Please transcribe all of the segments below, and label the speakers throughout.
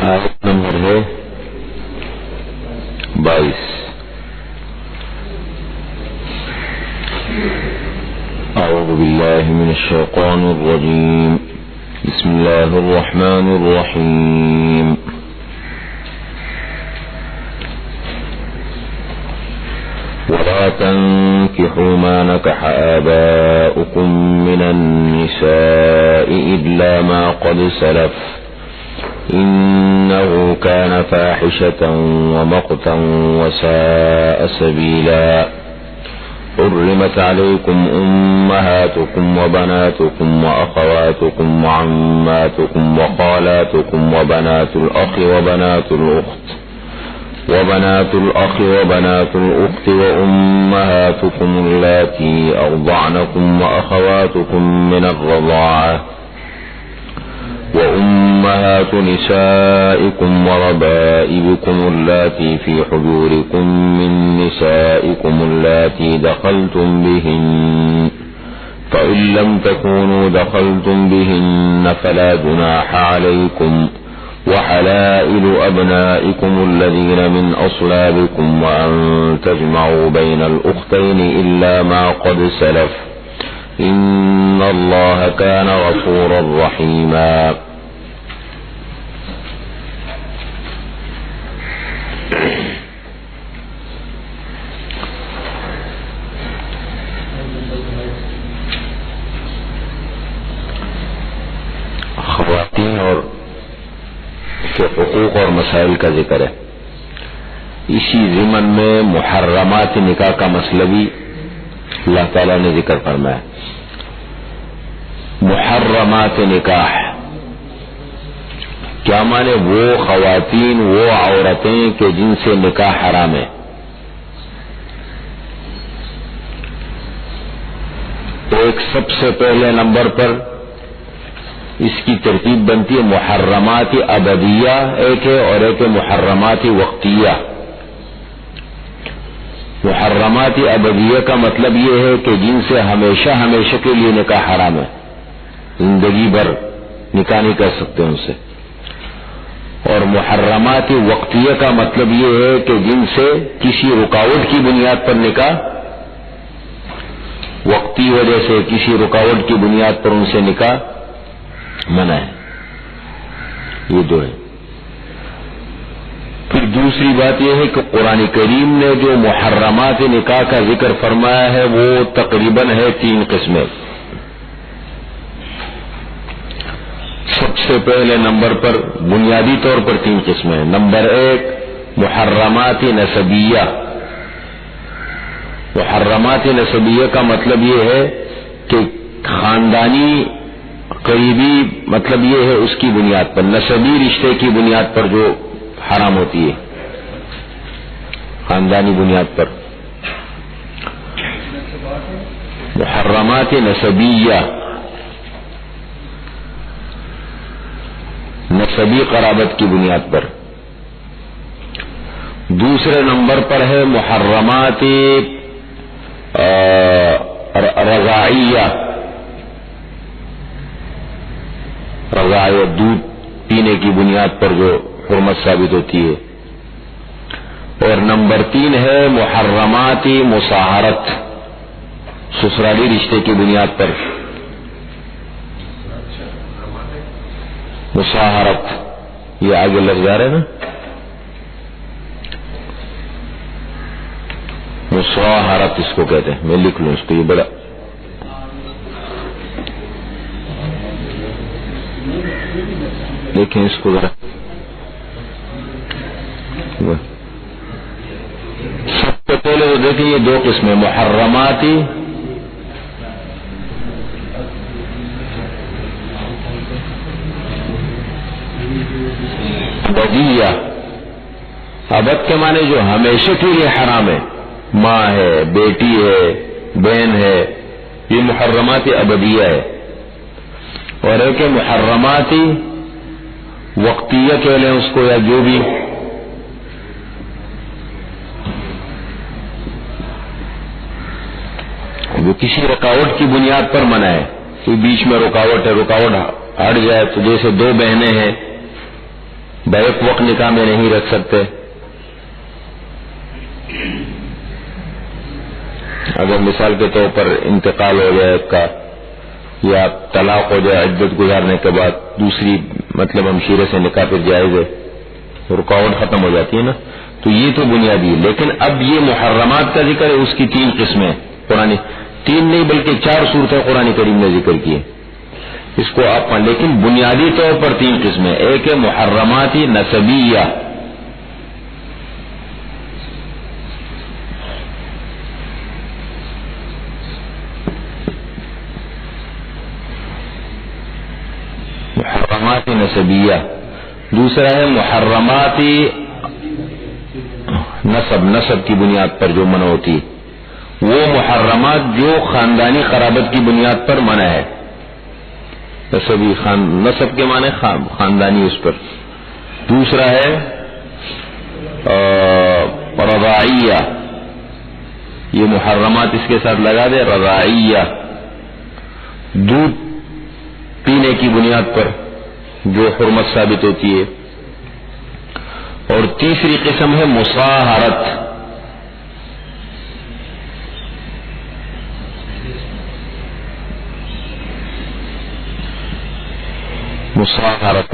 Speaker 1: آیت نمبر ہے 22. اعوذ باللہ من الشیطان الرجیم. بسم اللہ الرحمن الرحیم. ولا تنكحوا ما نكح آباؤكم من النساء إلا ما قد سلف إنه كان فاحشة ومقتا وساء سبيلا. حرمت عليكم أمهاتكم وبناتكم وأخواتكم وعماتكم وخالاتكم وبنات الأخ وبنات الأخت وأمهاتكم اللاتي أرضعنكم وأخواتكم من الرضاعة وأمهات نسائكم وربائبكم اللاتي في حجوركم من نسائكم اللاتي دخلتم بهن فإن لم تكونوا دخلتم بهن فلا جناح عليكم وحلائل أبنائكم الذين من أصلابكم وأن تجمعوا بين الأختين إلا ما قد سلف إن الله كان غفورا رحيما. خواتین اور کے حقوق اور مسائل کا ذکر ہے. اسی ضمن میں محرمات نکاح کا مسئلہ بھی اللہ تعالیٰ نے ذکر فرمایا. محرمات نکاح کیا مانے؟ وہ خواتین، وہ عورتیں کہ جن سے نکاح حرام ہے. تو ایک سب سے پہلے نمبر پر اس کی ترتیب بنتی ہے محرمات ابدیہ ایک ہے اور ایک ہے محرمات وقتیہ. محرمات ابدیہ کا مطلب یہ ہے کہ جن سے ہمیشہ ہمیشہ کے لیے نکاح حرام ہے، زندگی بھر نکاح نہیں کر سکتے ان سے. اور محرمات وقتیہ کا مطلب یہ ہے کہ جن سے کسی رکاوٹ کی بنیاد پر نکاح، وقتی وجہ سے کسی رکاوٹ کی بنیاد پر ان سے نکاح منع ہے. یہ دو ہے. پھر دوسری بات یہ ہے کہ قرآن کریم نے جو محرمات نکاح کا ذکر فرمایا ہے وہ تقریباً ہے 3 قسمیں. سب سے پہلے نمبر پر بنیادی طور پر 3 قسمیں. نمبر 1 محرمات نسبیہ. محرمات نسبیہ کا مطلب یہ ہے کہ خاندانی قریبی، مطلب یہ ہے اس کی بنیاد پر، نسبی رشتے کی بنیاد پر جو حرام ہوتی ہے، خاندانی بنیاد پر. محرمات نسبیہ، نسبی قرابت کی بنیاد پر. دوسرے نمبر پر ہے محرمات رضاعیہ. رضاعیت، دودھ پینے کی بنیاد پر جو حرمت ثابت ہوتی ہے. اور نمبر 3 ہے محرمات مصاہرت، سسرالی رشتے کی بنیاد پر. مصاہرت یہ آگے لفظ آ رہا ہے نا، مصاہرت اس کو کہتے ہیں. میں لکھ لوں اس کو، یہ بڑا دیکھیں اس کو ذرا. سب سے پہلے تو دیکھیں یہ 2 قسمیں، محرمات ابدیہ. ابد کے معنی جو ہمیشہ کے لیے حرام ہے، ماں ہے، بیٹی ہے، بہن ہے، یہ محرمات ابدیہ ہے. اور ایک ہے محرمات وقتیہ کہہ لیں اس کو، یا جو بھی جو کسی رکاوٹ کی بنیاد پر منع ہے. کوئی بیچ میں رکاوٹ ہے، رکاوٹ ہٹ جائے تو جیسے 2 بہنیں ہیں، بیک وقت نکاح میں نہیں رکھ سکتے. اگر مثال کے طور پر انتقال ہو جائے کا یا طلاق ہو جائے عدت گزارنے کے بعد دوسری مطلب ہمشیرے سے نکاح پھر جائز ہے، رکاوٹ ختم ہو جاتی ہے نا، تو یہ تو بنیادی ہے. لیکن اب یہ محرمات کا ذکر ہے، اس کی 3 قسمیں قرآن، 3 نہیں بلکہ 4 صورتیں قرآن کریم نے ذکر کی ہے. اس کو آپ پڑھ، لیکن بنیادی طور پر 3 قسمیں. ایک ہے محرمات نسبیہ، محرمات نسبیہ. دوسرا ہے محرمات نسب کی بنیاد پر جو منع ہوتی ہے، وہ محرمات جو خاندانی قرابت کی بنیاد پر منع ہے. نسب کے معنی خاندانی اس پر. دوسرا ہے رضاعیہ، یہ محرمات اس کے ساتھ لگا دے، رضاعیہ دودھ پینے کی بنیاد پر جو حرمت ثابت ہوتی ہے. اور تیسری قسم ہے مصاہرت،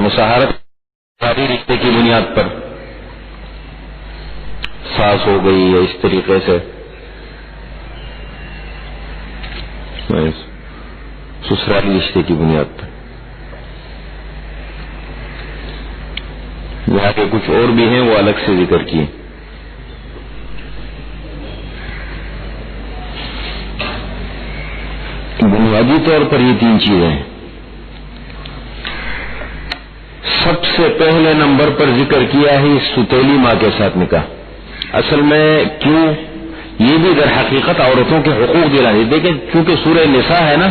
Speaker 1: مساہرت شادی رشتے کی بنیاد پر، ساس ہو گئی یا اس طریقے سے سسرالی رشتے کی بنیاد پر. یہاں کے کچھ اور بھی ہیں، وہ الگ سے ذکر کیے. بنیادی طور پر یہ 3 چیزیں ہیں. سب سے پہلے نمبر پر ذکر کیا ہے ستیلی ماں کے ساتھ نکاح. اصل میں کیوں یہ بھی در حقیقت عورتوں کے حقوق دلانے، دیکھیں چونکہ سورہ نساء ہے نا،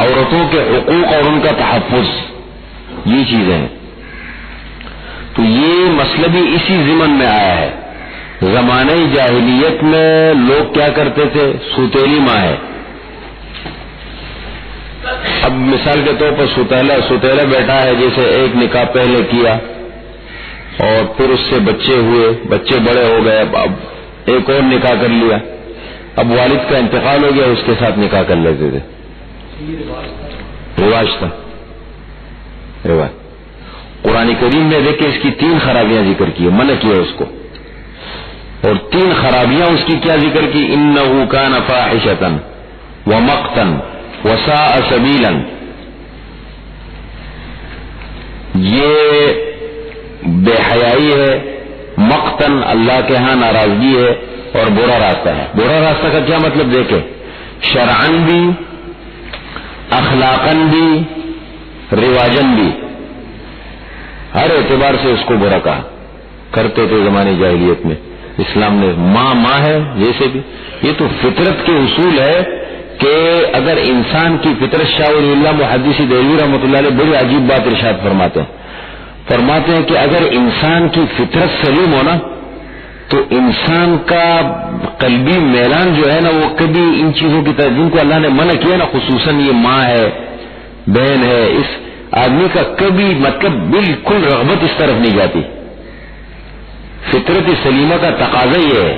Speaker 1: عورتوں کے حقوق اور ان کا تحفظ یہ چیزیں ہیں. تو یہ مسئلہ بھی اسی ضمن میں آیا ہے. زمانہ جاہلیت میں لوگ کیا کرتے تھے، ستیلی ماں ہے. اب مثال کے طور پر ستیلا بیٹا ہے، جیسے ایک نکاح پہلے کیا اور پھر اس سے بچے ہوئے، بچے بڑے ہو گئے، اب ایک اور نکاح کر لیا. اب والد کا انتقال ہو گیا، اس کے ساتھ نکاح کر لیتے تھے. رواج تھا، رواج. قرآن کریم نے دیکھے اس کی 3 خرابیاں ذکر کی، منع کیا اس کو. اور 3 خرابیاں اس کی کیا ذکر کی، انہ کان فاحشۃ ومقتا وساء سبیلا. یہ بے حیائی ہے، مقتن اللہ کے ہاں ناراضگی ہے، اور برا راستہ ہے. برا راستہ کا کیا مطلب دیکھیں، شرعن بھی، اخلاقن بھی، رواجن بھی، ہر اعتبار سے اس کو برا کہا. کرتے تھے زمانے جاہلیت میں. اسلام نے ماں ہے جیسے بھی. یہ تو فطرت کے اصول ہے کہ اگر انسان کی فطرت، شاہ ولی اللہ محدث دہلوی رحمۃ اللہ علیہ بڑی عجیب بات ارشاد فرماتے ہیں کہ اگر انسان کی فطرت سلیم ہو نا، تو انسان کا قلبی میلان جو ہے نا، وہ کبھی ان چیزوں کی طرف جن کو اللہ نے منع کیا نا، خصوصاً یہ ماں ہے، بہن ہے، اس آدمی کا کبھی مطلب بالکل رغبت اس طرف نہیں جاتی. فطرت سلیمہ کا تقاضا یہ ہے.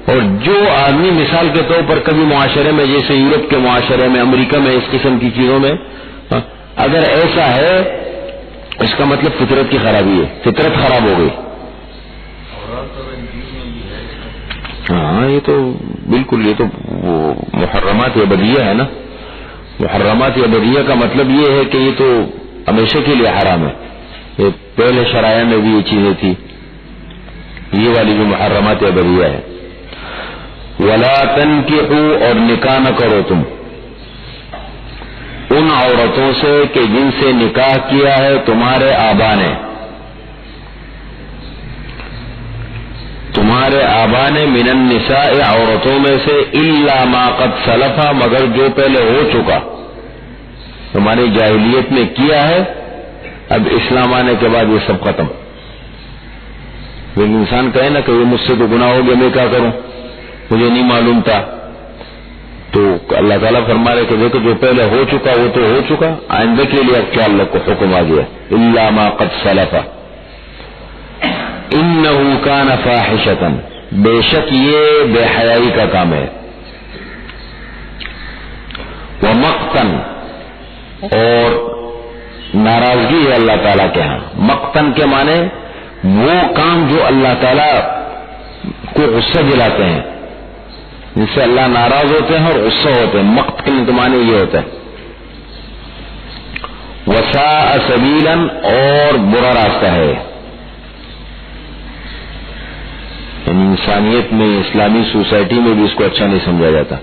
Speaker 1: اور جو آدمی مثال کے طور پر کبھی معاشرے میں، جیسے یورپ کے معاشرے میں، امریکہ میں، اس قسم کی چیزوں میں اگر ایسا ہے، اس کا مطلب فطرت کی خرابی ہے، فطرت خراب ہو گئی. ہاں یہ تو بالکل، یہ تو وہ محرمات ابدیہ ہے نا. محرمات ابدیہ کا مطلب یہ ہے کہ یہ تو ہمیشہ کے لیے حرام ہے. یہ پہلے شرائع میں بھی یہ چیزیں تھی، یہ والی جو محرمات ابدیہ ہے. ولا تنکحوا، اور نکاح نہ کرو تم ان عورتوں سے کہ جن سے نکاح کیا ہے تمہارے آبا نے. تمہارے آبا نے، من النساء، عورتوں میں سے، الا ما قد سلفا، مگر جو پہلے ہو چکا. تمہاری جاہلیت میں کیا ہے، اب اسلام آنے کے بعد یہ سب ختم. لیکن انسان کہے نا کہ یہ مجھ سے تو گناہ ہو گیا، میں کیا کروں، مجھے نہیں معلوم تھا. تو اللہ تعالیٰ فرما رہے کہ دیکھو جو پہلے ہو چکا وہ تو ہو چکا، آئندہ کے لیے اب خیال رکھو، حکم آ گیا، الا ما قد سلفا. انہ کان فاحشۃ، بے شک یہ بے حیائی کا کام ہے، ومقتن، اور ناراضگی ہے اللہ تعالیٰ کے ہاں۔ مقتن کے معنی وہ کام جو اللہ تعالیٰ کو غصہ دلاتے ہیں، جس سے اللہ ناراض ہوتے ہیں اور غصہ ہوتے ہیں، مقتن کے معنی یہ ہوتا ہے۔ وساء سبیلا، اور برا راستہ ہے، یعنی انسانیت میں، اسلامی سوسائٹی میں بھی اس کو اچھا نہیں سمجھا جاتا،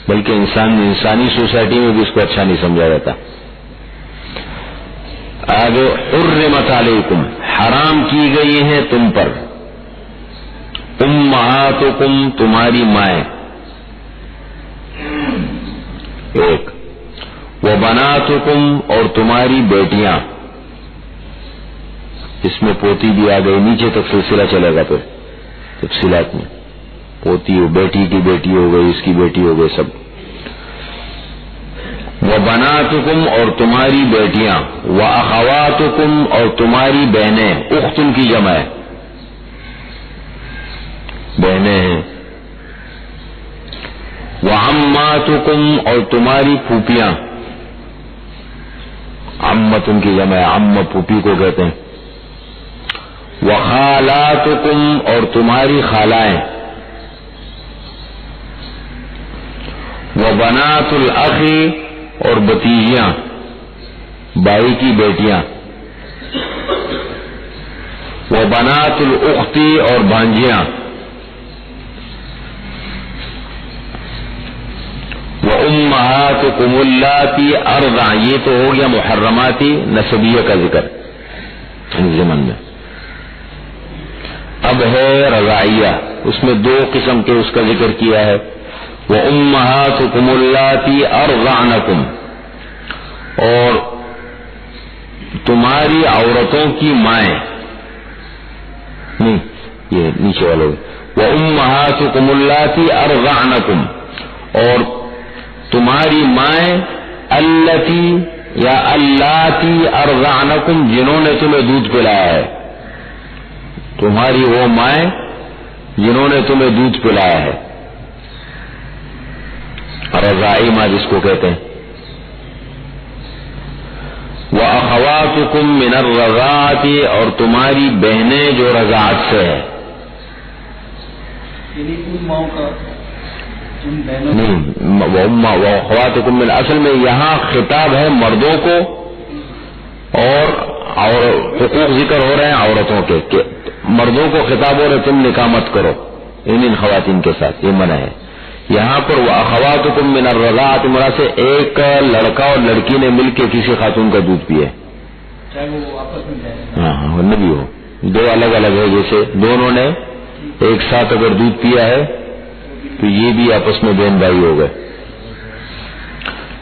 Speaker 1: بلکہ انسانی سوسائٹی میں بھی اس کو اچھا نہیں سمجھا جاتا۔ آگے حرمت علیکم، حرام کی گئی ہیں تم پر، امہاتکم، تمہاری مائیں، ایک، وبناتکم، اور تمہاری بیٹیاں، اس میں پوتی بھی آ گئی، نیچے تک سلسلہ چلے گا پھر تفصیلات میں، پوتی ہو، بیٹی کی بیٹی ہو گئی، اس کی بیٹی ہو گئی، سب۔ وبناتکم، اور تمہاری بیٹیاں، واخواتکم، اور تمہاری بہنیں، اختن کی جمع ہے، بہنیں ہیں، وعماتکم، اور تمہاری پھوپھیاں، عمتن کی جمع ہے، عم پھوپھی کو کہتے ہیں، وخالاتکم، اور تمہاری خالائیں، وبنات الاخ، اور بتیجیاں، بھائی کی بیٹیاں، وبنات الاخت، اور بھانجیاں، وامہاتکم اللاتی ارضع، یہ تو ہو گیا محرماتی نسبیہ کا ذکر ضمن میں۔ اب ہے رضاعیہ، اس میں دو قسم کے اس کا ذکر کیا ہے، وامہاتکم اللاتی ارضعنکم، اور تمہاری عورتوں کی مائیں، نہیں یہ نیچے والے، وامہاتکم اللاتی ارضعنکم، اور تمہاری مائیں، اللاتی یا اللاتی ارضعنکم، جنہوں نے تمہیں دودھ پلایا ہے، تمہاری وہ مائیں جنہوں نے تمہیں دودھ پلایا ہے، رضاعی ماں جس کو کہتے ہیں۔ وَأَخَوَاتُكُم مِّنَ الرَّضَاعَةِ، اور تمہاری بہنیں جو رضاعت سے ہے،
Speaker 2: یعنی ان ماؤں کا ان بہنوں
Speaker 1: نہیں، وَأَخَوَاتُكُم من، اصل میں یہاں خطاب ہے مردوں کو، اور حقوق ذکر ہو رہے ہیں عورتوں کے، کہ مردوں کو خطاب ہو رہے تم نکاح مت کرو ان خواتین کے ساتھ، یہ منع ہے۔ یہاں پر وَأَخَوَاتُكُم مِّنَ الرَّضَاعَةِ مراد سے ایک لڑکا اور لڑکی نے مل کے کسی خاتون کا دودھ پیا،
Speaker 2: چاہے وہ آپس میں جائے،
Speaker 1: ہاں نبی ہو، دو الگ الگ ہے، جیسے دونوں نے ایک ساتھ اگر دودھ پیا ہے تو یہ بھی آپس میں بہن بھائی ہو گئے۔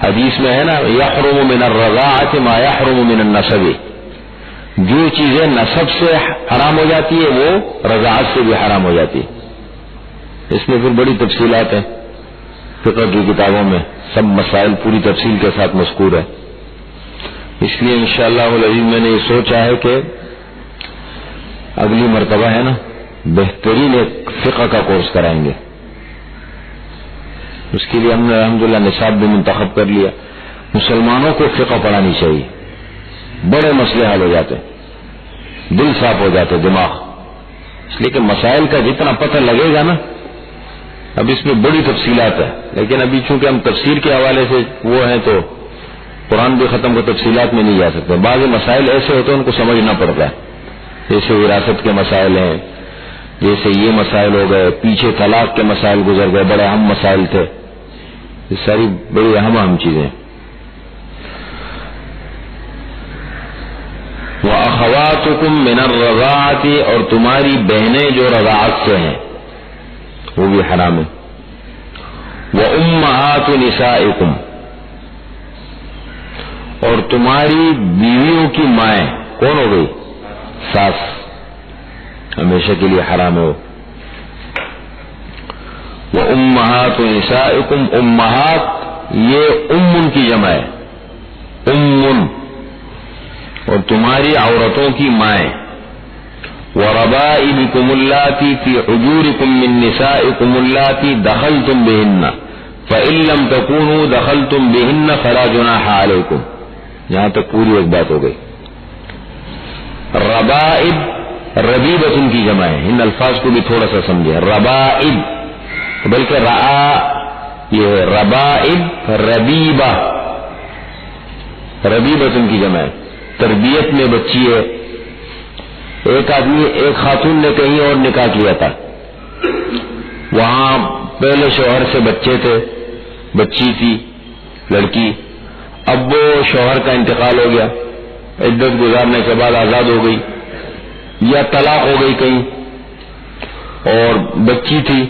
Speaker 1: حدیث میں ہے نا، یحرم من الرضاعة ما یحرم من النسب، جو چیزیں نسب سے حرام ہو جاتی ہے وہ رضاعت سے بھی حرام ہو جاتی ہے۔ اس میں پھر بڑی تفصیلات ہیں، فقہ کی کتابوں میں سب مسائل پوری تفصیل کے ساتھ مذکور ہے۔ اس لیے انشاءاللہ العزیز میں نے یہ سوچا ہے کہ اگلی مرتبہ ہے نا بہترین ایک فقہ کا کورس کرائیں گے، اس کے لیے ہم نے الحمدللہ نصاب بھی منتخب کر لیا۔ مسلمانوں کو فقہ پڑھانی چاہیے، بڑے مسئلے حل ہو جاتے، دل صاف ہو جاتے، دماغ، اس لیے کہ مسائل کا جتنا پتہ لگے گا نا، اب اس میں بڑی تفصیلات ہے، لیکن ابھی چونکہ ہم تفسیر کے حوالے سے وہ ہیں تو قرآن بھی ختم کو تفصیلات میں نہیں جا سکتے۔ بعض مسائل ایسے ہوتے ہیں ان کو سمجھنا پڑتا ہے، جیسے وراثت کے مسائل ہیں، جیسے یہ مسائل ہو گئے، پیچھے طلاق کے مسائل گزر گئے، بڑے اہم مسائل تھے، یہ ساری بڑی اہم چیزیں۔ وَأَخَوَاتُكُم مِّنَ الرَّضَاعَةِ، اور تمہاری بہنیں جو رضاعت سے ہیں وہ بھی حرام ہے۔ وَأُمَّهَاتُ نِسَائِكُمْ، اور تمہاری بیویوں کی مائیں، کون ہو گئی؟ ساس، ہمیشہ کے لیے حرام ہو۔ وَأُمَّهَاتُ نِسَائِكُمْ، امہات یہ ام کی جمع ہے، ام، اور تمہاری عورتوں کی مائیں، وربائبكم اللاتي في حجوركم من نسائكم اللاتي دخلتم بهن فإن لم تكونوا دخلتم بهن فلا جناح عليكم. یہاں تک پوری ایک بات ہو گئی. ربائب ربیبۃ کی جمع ہے. ان الفاظ کو بھی تھوڑا سا سمجھے. ربائب بلکہ یہ ہے ربائب ربیبہ ربیبۃ کی جمع ہے. تربیت میں بچی ہے. ایک آدمی ایک خاتون نے کہیں اور نکاح کیا تھا, وہاں پہلے شوہر سے بچے تھے, بچی تھی لڑکی. اب وہ شوہر کا انتقال ہو گیا, عدت گزارنے کے بعد آزاد ہو گئی یا طلاق ہو گئی کہیں, اور بچی تھی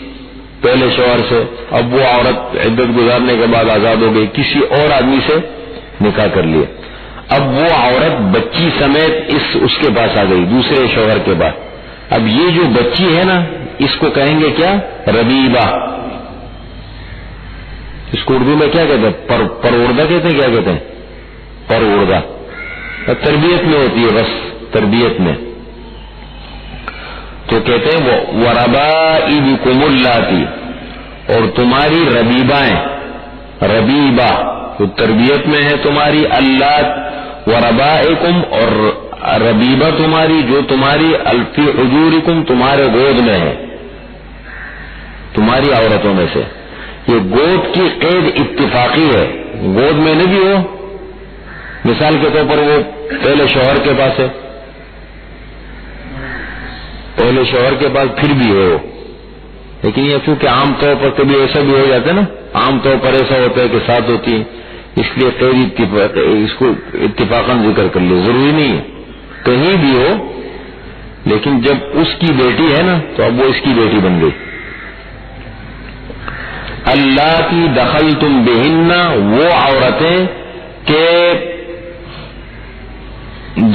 Speaker 1: پہلے شوہر سے. اب وہ عورت عدت گزارنے کے بعد آزاد ہو گئی, کسی اور آدمی سے نکاح کر لیا. اب وہ عورت بچی سمیت اس کے پاس آ گئی دوسرے شوہر کے بعد. اب یہ جو بچی ہے نا, اس کو کہیں گے کیا؟ ربیبہ. اس کو اردو میں کیا کہتے ہیں؟ پروردہ کہتے ہیں. کیا کہتے ہیں؟ پروردہ. تربیت میں ہوتی ہے, بس تربیت میں. تو کہتے ہیں وہ وربائبکم اللاتی, اور تمہاری ربیبائیں. ربیبہ تو تربیت میں ہے تمہاری. اللہ وربائکم, اور ربیبہ تمہاری جو تمہاری فی حجورکم تمہارے گود میں ہے, تمہاری عورتوں میں سے. یہ گود کی قید اتفاقی ہے. گود میں نہیں بھی ہو, مثال کے طور پر وہ پہلے شوہر کے پاس ہے, پہلے شوہر کے پاس پھر بھی ہے وہ. لیکن یہ چونکہ عام طور پر کبھی ایسا بھی ہو جاتا ہے نا, عام طور پر ایسا ہوتا ہے کہ ساتھ ہوتی ہے, اس لیے قید اس کو اتفاقاً ذکر کر لے. ضروری نہیں ہے کہیں بھی ہو, لیکن جب اس کی بیٹی ہے نا تو اب وہ اس کی بیٹی بن گئی. اللہ کی دخل تم بہن, وہ عورتیں کہ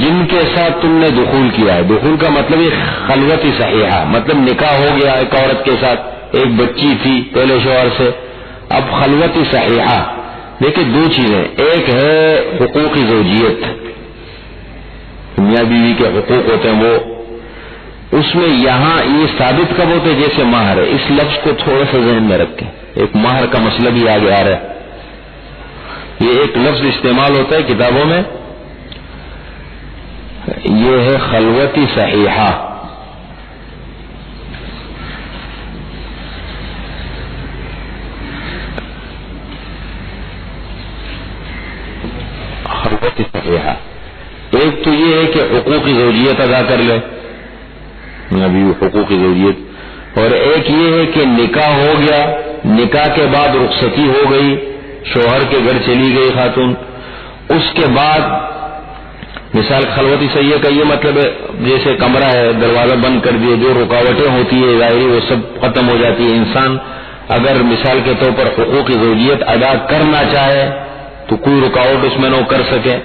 Speaker 1: جن کے ساتھ تم نے دخول کیا ہے. دخول کا مطلب یہ خلوت صحیحہ, مطلب نکاح ہو گیا ایک عورت کے ساتھ, ایک بچی تھی پہلے شوہر سے, اب خلوت صحیحہ. دیکھیں دو چیزیں, ایک ہے حقوق زوجیت, میاں بیوی کے حقوق ہوتے ہیں وہ, اس میں یہاں یہ ثابت کب ہوتے جیسے مہر ہے. اس لفظ کو تھوڑا سا ذہن میں رکھیں, ایک مہر کا مسئلہ بھی آگے آ رہا ہے. یہ ایک لفظ استعمال ہوتا ہے کتابوں میں, یہ ہے خلوت صحیحہ. خلوت صحیحہ. ایک تو یہ ہے کہ حقوق زوجیت ادا کر لے, ابھی حقوق زوجیت, اور ایک یہ ہے کہ نکاح ہو گیا, نکاح کے بعد رخصتی ہو گئی, شوہر کے گھر چلی گئی خاتون, اس کے بعد مثال خلوتی صحیح کا یہ مطلب ہے جیسے کمرہ ہے, دروازہ بند کر دیے, جو رکاوٹیں ہوتی ہے ظاہری وہ سب ختم ہو جاتی ہے. انسان اگر مثال کے طور پر حقوق زوجیت ادا کرنا چاہے تو کوئی رکاوٹ اس میں نہ کر سکے,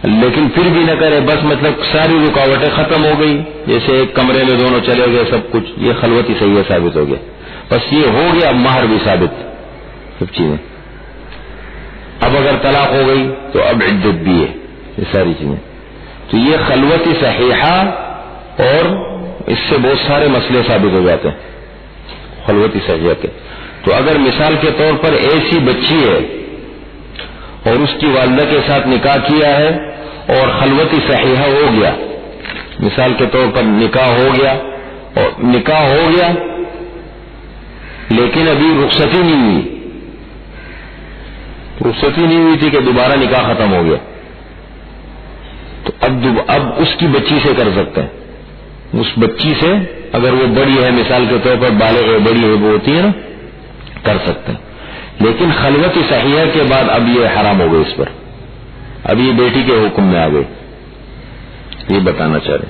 Speaker 1: لیکن پھر بھی نہ کرے, بس مطلب ساری رکاوٹیں ختم ہو گئی, جیسے ایک کمرے میں دونوں چلے گئے سب کچھ, یہ خلوتی صحیح ثابت ہو گیا. بس یہ ہو گیا, مہر بھی ثابت, سب چیزیں. اب اگر طلاق ہو گئی تو اب عدت بھی ہے, یہ ساری چیزیں. تو یہ خلوت صحیحہ, اور اس سے بہت سارے مسئلے ثابت ہو جاتے ہیں خلوت صحیحہ کے. تو اگر مثال کے طور پر ایسی بچی ہے اور اس کی والدہ کے ساتھ نکاح کیا ہے اور خلوت صحیحہ ہو گیا, مثال کے طور پر نکاح ہو گیا, اور نکاح ہو گیا لیکن ابھی رخصتی نہیں ہوئی, رخصتی نہیں ہوئی تھی کہ دوبارہ نکاح ختم ہو گیا, تو اب اس کی بچی سے کر سکتے ہیں. اس بچی سے اگر وہ بڑی ہے, مثال کے طور پر بالغ ہے, بڑی ہے, وہ ہوتی ہے نا, کر سکتے ہیں. لیکن خلوت صحیحہ کے بعد اب یہ حرام ہو گئی اس پر, اب یہ بیٹی کے حکم میں آ گئی. یہ بتانا چاہ رہے,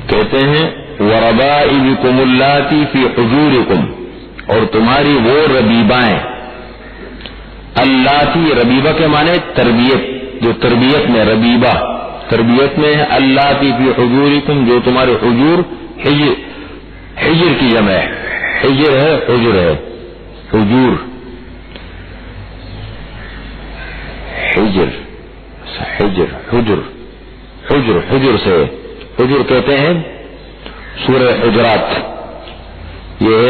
Speaker 1: کہتے ہیں وربائبکم اللاتی فی حجورکم, اور تمہاری وہ ربیبائیں. اللاتی, ربیبہ کے معنی تربیت, جو تربیت میں, ربیبہ تربیت میں ہے. اللاتی فی حجورکم, جو تمہارے حجور, حجر کی جمع ہے, حجر ہے, حجر ہے, حجور, حجر, حجر, حجر, حجر, حجر سے حجر کہتے ہیں سورہ حجرات، یہ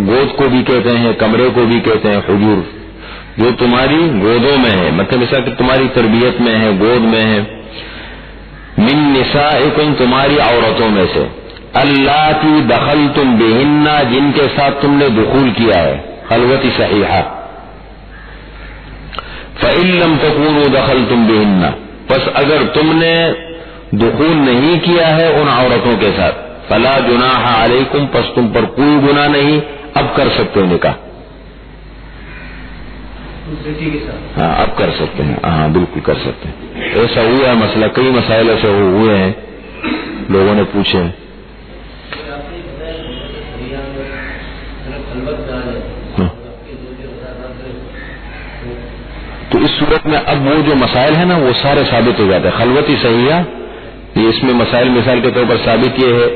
Speaker 1: گود کو بھی کہتے ہیں، کمرے کو بھی کہتے ہیں حجور، جو تمہاری گودوں میں ہے، مطلب ایسا کہ تمہاری تربیت میں ہے، گود میں ہے، من نسائکم تمہاری عورتوں میں سے، اللاتی دخلتم بہن جن کے ساتھ تم نے دخول کیا ہے، خلوت صحیحہ، فإن لم تکونوا دخلتم بہن، پس اگر تم نے دخول نہیں کیا ہے ان عورتوں کے ساتھ، فلا جناح علیکم، پس تم پر کوئی گناہ نہیں، اب کر سکتے ہو نکاح، ہاں اب کر سکتے ہیں، ہاں بالکل کر سکتے ہیں، ایسا ہوا ہے مسئلہ، کئی مسائل ایسے ہوئے ہیں لوگوں نے پوچھے ہیں۔ تو اس صورت میں اب وہ جو مسائل ہیں نا وہ سارے ثابت ہو جاتے ہیں، خلوتی صحیحہ، یہ اس میں مسائل مثال کے طور پر ثابت یہ ہے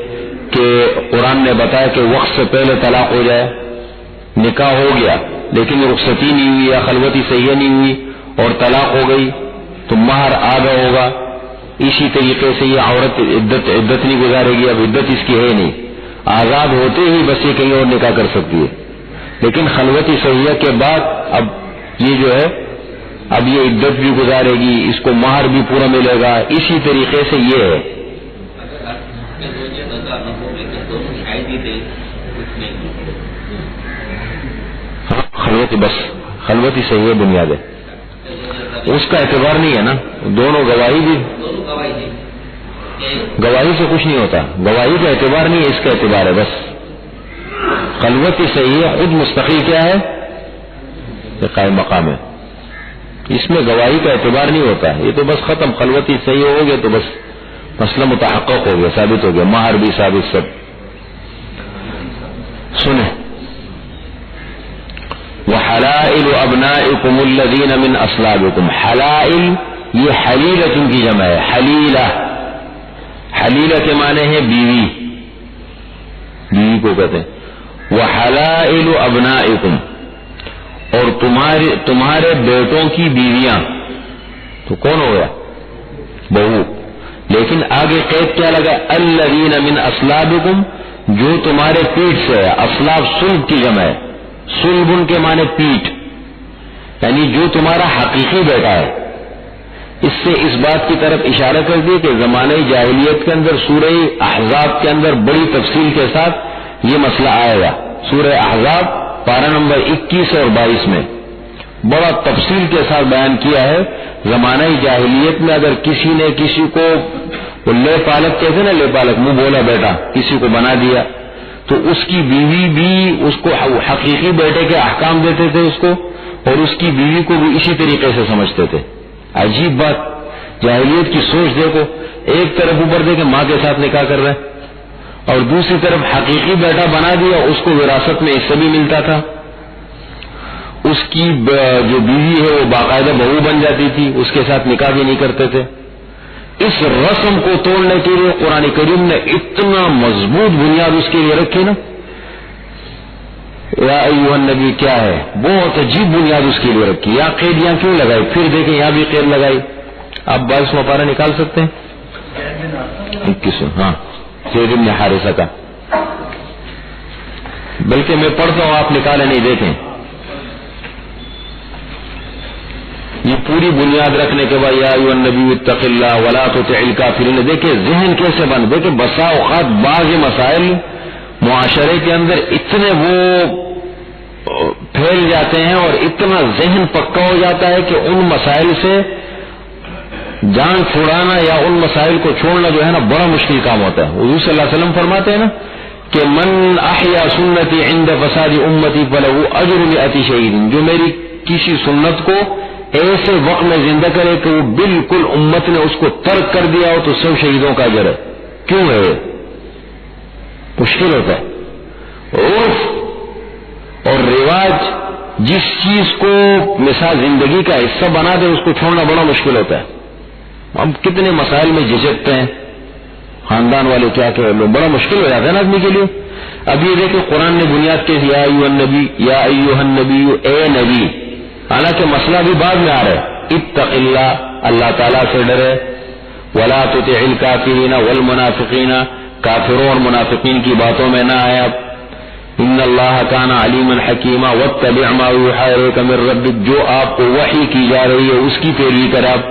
Speaker 1: کہ قرآن نے بتایا کہ وقت سے پہلے طلاق ہو جائے، نکاح ہو گیا لیکن رخصتی نہیں ہوئی یا خلوتی صحیحہ نہیں ہوئی اور طلاق ہو گئی تو مہر آدھا ہوگا، اسی طریقے سے یہ عورت عدت نہیں گزارے گی، اب عدت اس کی ہے نہیں، آزاد ہوتے ہی بس یہ کہیں اور نکاح کر سکتی ہے، لیکن خلوتی صحیحہ کے بعد اب یہ جو ہے اب یہ عدت بھی گزارے گی، اس کو مہر بھی پورا ملے گا، اسی طریقے سے یہ ہے۔ ہاں خلوتی، بس خلوتی صحیح ہے، بنیاد ہے، اس کا اعتبار نہیں ہے نا، دونوں گواہی بھی، گواہی سے کچھ نہیں ہوتا، گواہی کا اعتبار نہیں ہے، اس کا اعتبار ہے بس۔ خلوتی صحیح ہے خود مستقل کیا ہے، یہ قائم مقام ہے، اس میں گواہی کا اعتبار نہیں ہوتا، یہ تو بس ختم، خلوتی صحیح ہو گیا تو بس مسئلہ متحقق ہو گیا، ثابت ہو گیا، مہر بھی ثابت، سب۔ سنیں، وحلائل ابنائکم الذین من اصلابکم، حلائل یہ حلیلۃ کی جمع ہے، حلیلہ، حلیلہ کے معنی ہے بیوی، بیوی کو کہتے ہیں، وحلائل ابنائکم، اور تمہارے بیٹوں کی بیویاں، تو کون ہو گیا، بہو، لیکن آگے قید کیا لگا، الذین من اصلابکم، جو تمہارے پیٹ سے ہے، اصلاب صلب کی جمع ہے، صلب ان کے معنی پیٹ، یعنی جو تمہارا حقیقی بیٹا ہے۔ اس سے اس بات کی طرف اشارہ کر دی کہ زمانہ جاہلیت کے اندر سورہ احزاب کے اندر بڑی تفصیل کے ساتھ یہ مسئلہ آئے گا، سورہ احزاب پارہ نمبر 21 اور 22 میں بڑا تفصیل کے ساتھ بیان کیا ہے، زمانہ جاہلیت میں اگر کسی نے کسی کو لے پالک کہتے نا، لے پالک منہ بولا بیٹا کسی کو بنا دیا، تو اس کی بیوی بھی اس کو حقیقی بیٹے کے احکام دیتے تھے اس کو، اور اس کی بیوی کو بھی اسی طریقے سے سمجھتے تھے۔ عجیب بات، جاہلیت کی سوچ دیکھو، ایک طرف اوپر دے کہ ماں کے ساتھ نکاح کر رہے اور دوسری طرف حقیقی بیٹا بنا دیا، اس کو وراثت میں حصہ بھی ملتا تھا، اس کی جو بیوی ہے وہ باقاعدہ بہو بن جاتی تھی، اس کے ساتھ نکاح بھی نہیں کرتے تھے۔ اس رسم کو توڑنے کے لیے قرآن کریم نے اتنا مضبوط بنیاد اس کے لیے رکھی نا، یا ایھا النبی کیا ہے، بہت عجیب بنیاد اس کے لیے رکھی، یا قید یہاں کیوں لگائی، پھر دیکھیں یہاں بھی قید لگائی۔ آپ 22واں پارہ نکال سکتے ہیں، 21، ہاں زید بن حارثہ کا، بلکہ میں پڑھتا ہوں آپ نکالے نہیں، دیکھیں یہ پوری بنیاد رکھنے کے بعد یا ایھا النبی اتق اللہ ولا تطع الکافرین، دیکھیں ذہن کیسے بن، دیکھیں بسا اوقات بعض مسائل معاشرے کے اندر اتنے وہ پھیل جاتے ہیں اور اتنا ذہن پکا ہو جاتا ہے کہ ان مسائل سے جان چھڑانا یا ان مسائل کو چھوڑنا جو ہے نا بڑا مشکل کام ہوتا ہے۔ حضور صلی اللہ علیہ وسلم فرماتے ہیں نا کہ من احیا سنتی عند فساد امتی فلہ اجر مئۃ شہید، جو میری کسی سنت کو ایسے وقت میں زندہ کرے کہ وہ بالکل امت نے اس کو ترک کر دیا ہو تو 100 شہیدوں کا اجر ہے۔ کیوں ہے؟ مشکل ہوتا ہے، عرف اور رواج جس چیز کو مثال زندگی کا حصہ بنا دے اس کو چھوڑنا بڑا مشکل ہوتا ہے۔ ہم کتنے مسائل میں جھجکتے ہیں، خاندان والے کیا کہ بڑا مشکل ہو جاتا ہے نا آدمی کے لیے۔ اب یہ دیکھیں قرآن نے بنیاد کے یا ایھا النبی، یا ایھا النبی، اے نبی، حالانکہ مسئلہ بھی بعد میں آ رہا ہے، اتق اللہ، اللہ تعالیٰ سے ڈرے، ولا تطع الکافرین والمنافقین، کافروں اور منافقین کی باتوں میں نہ آئے. اب ان اللہ کان علیما حکیما واتبع ما یوحی الیک من ربک، جو آپ کو وحی کی جا رہی ہے اس کی پیروی کرے. آپ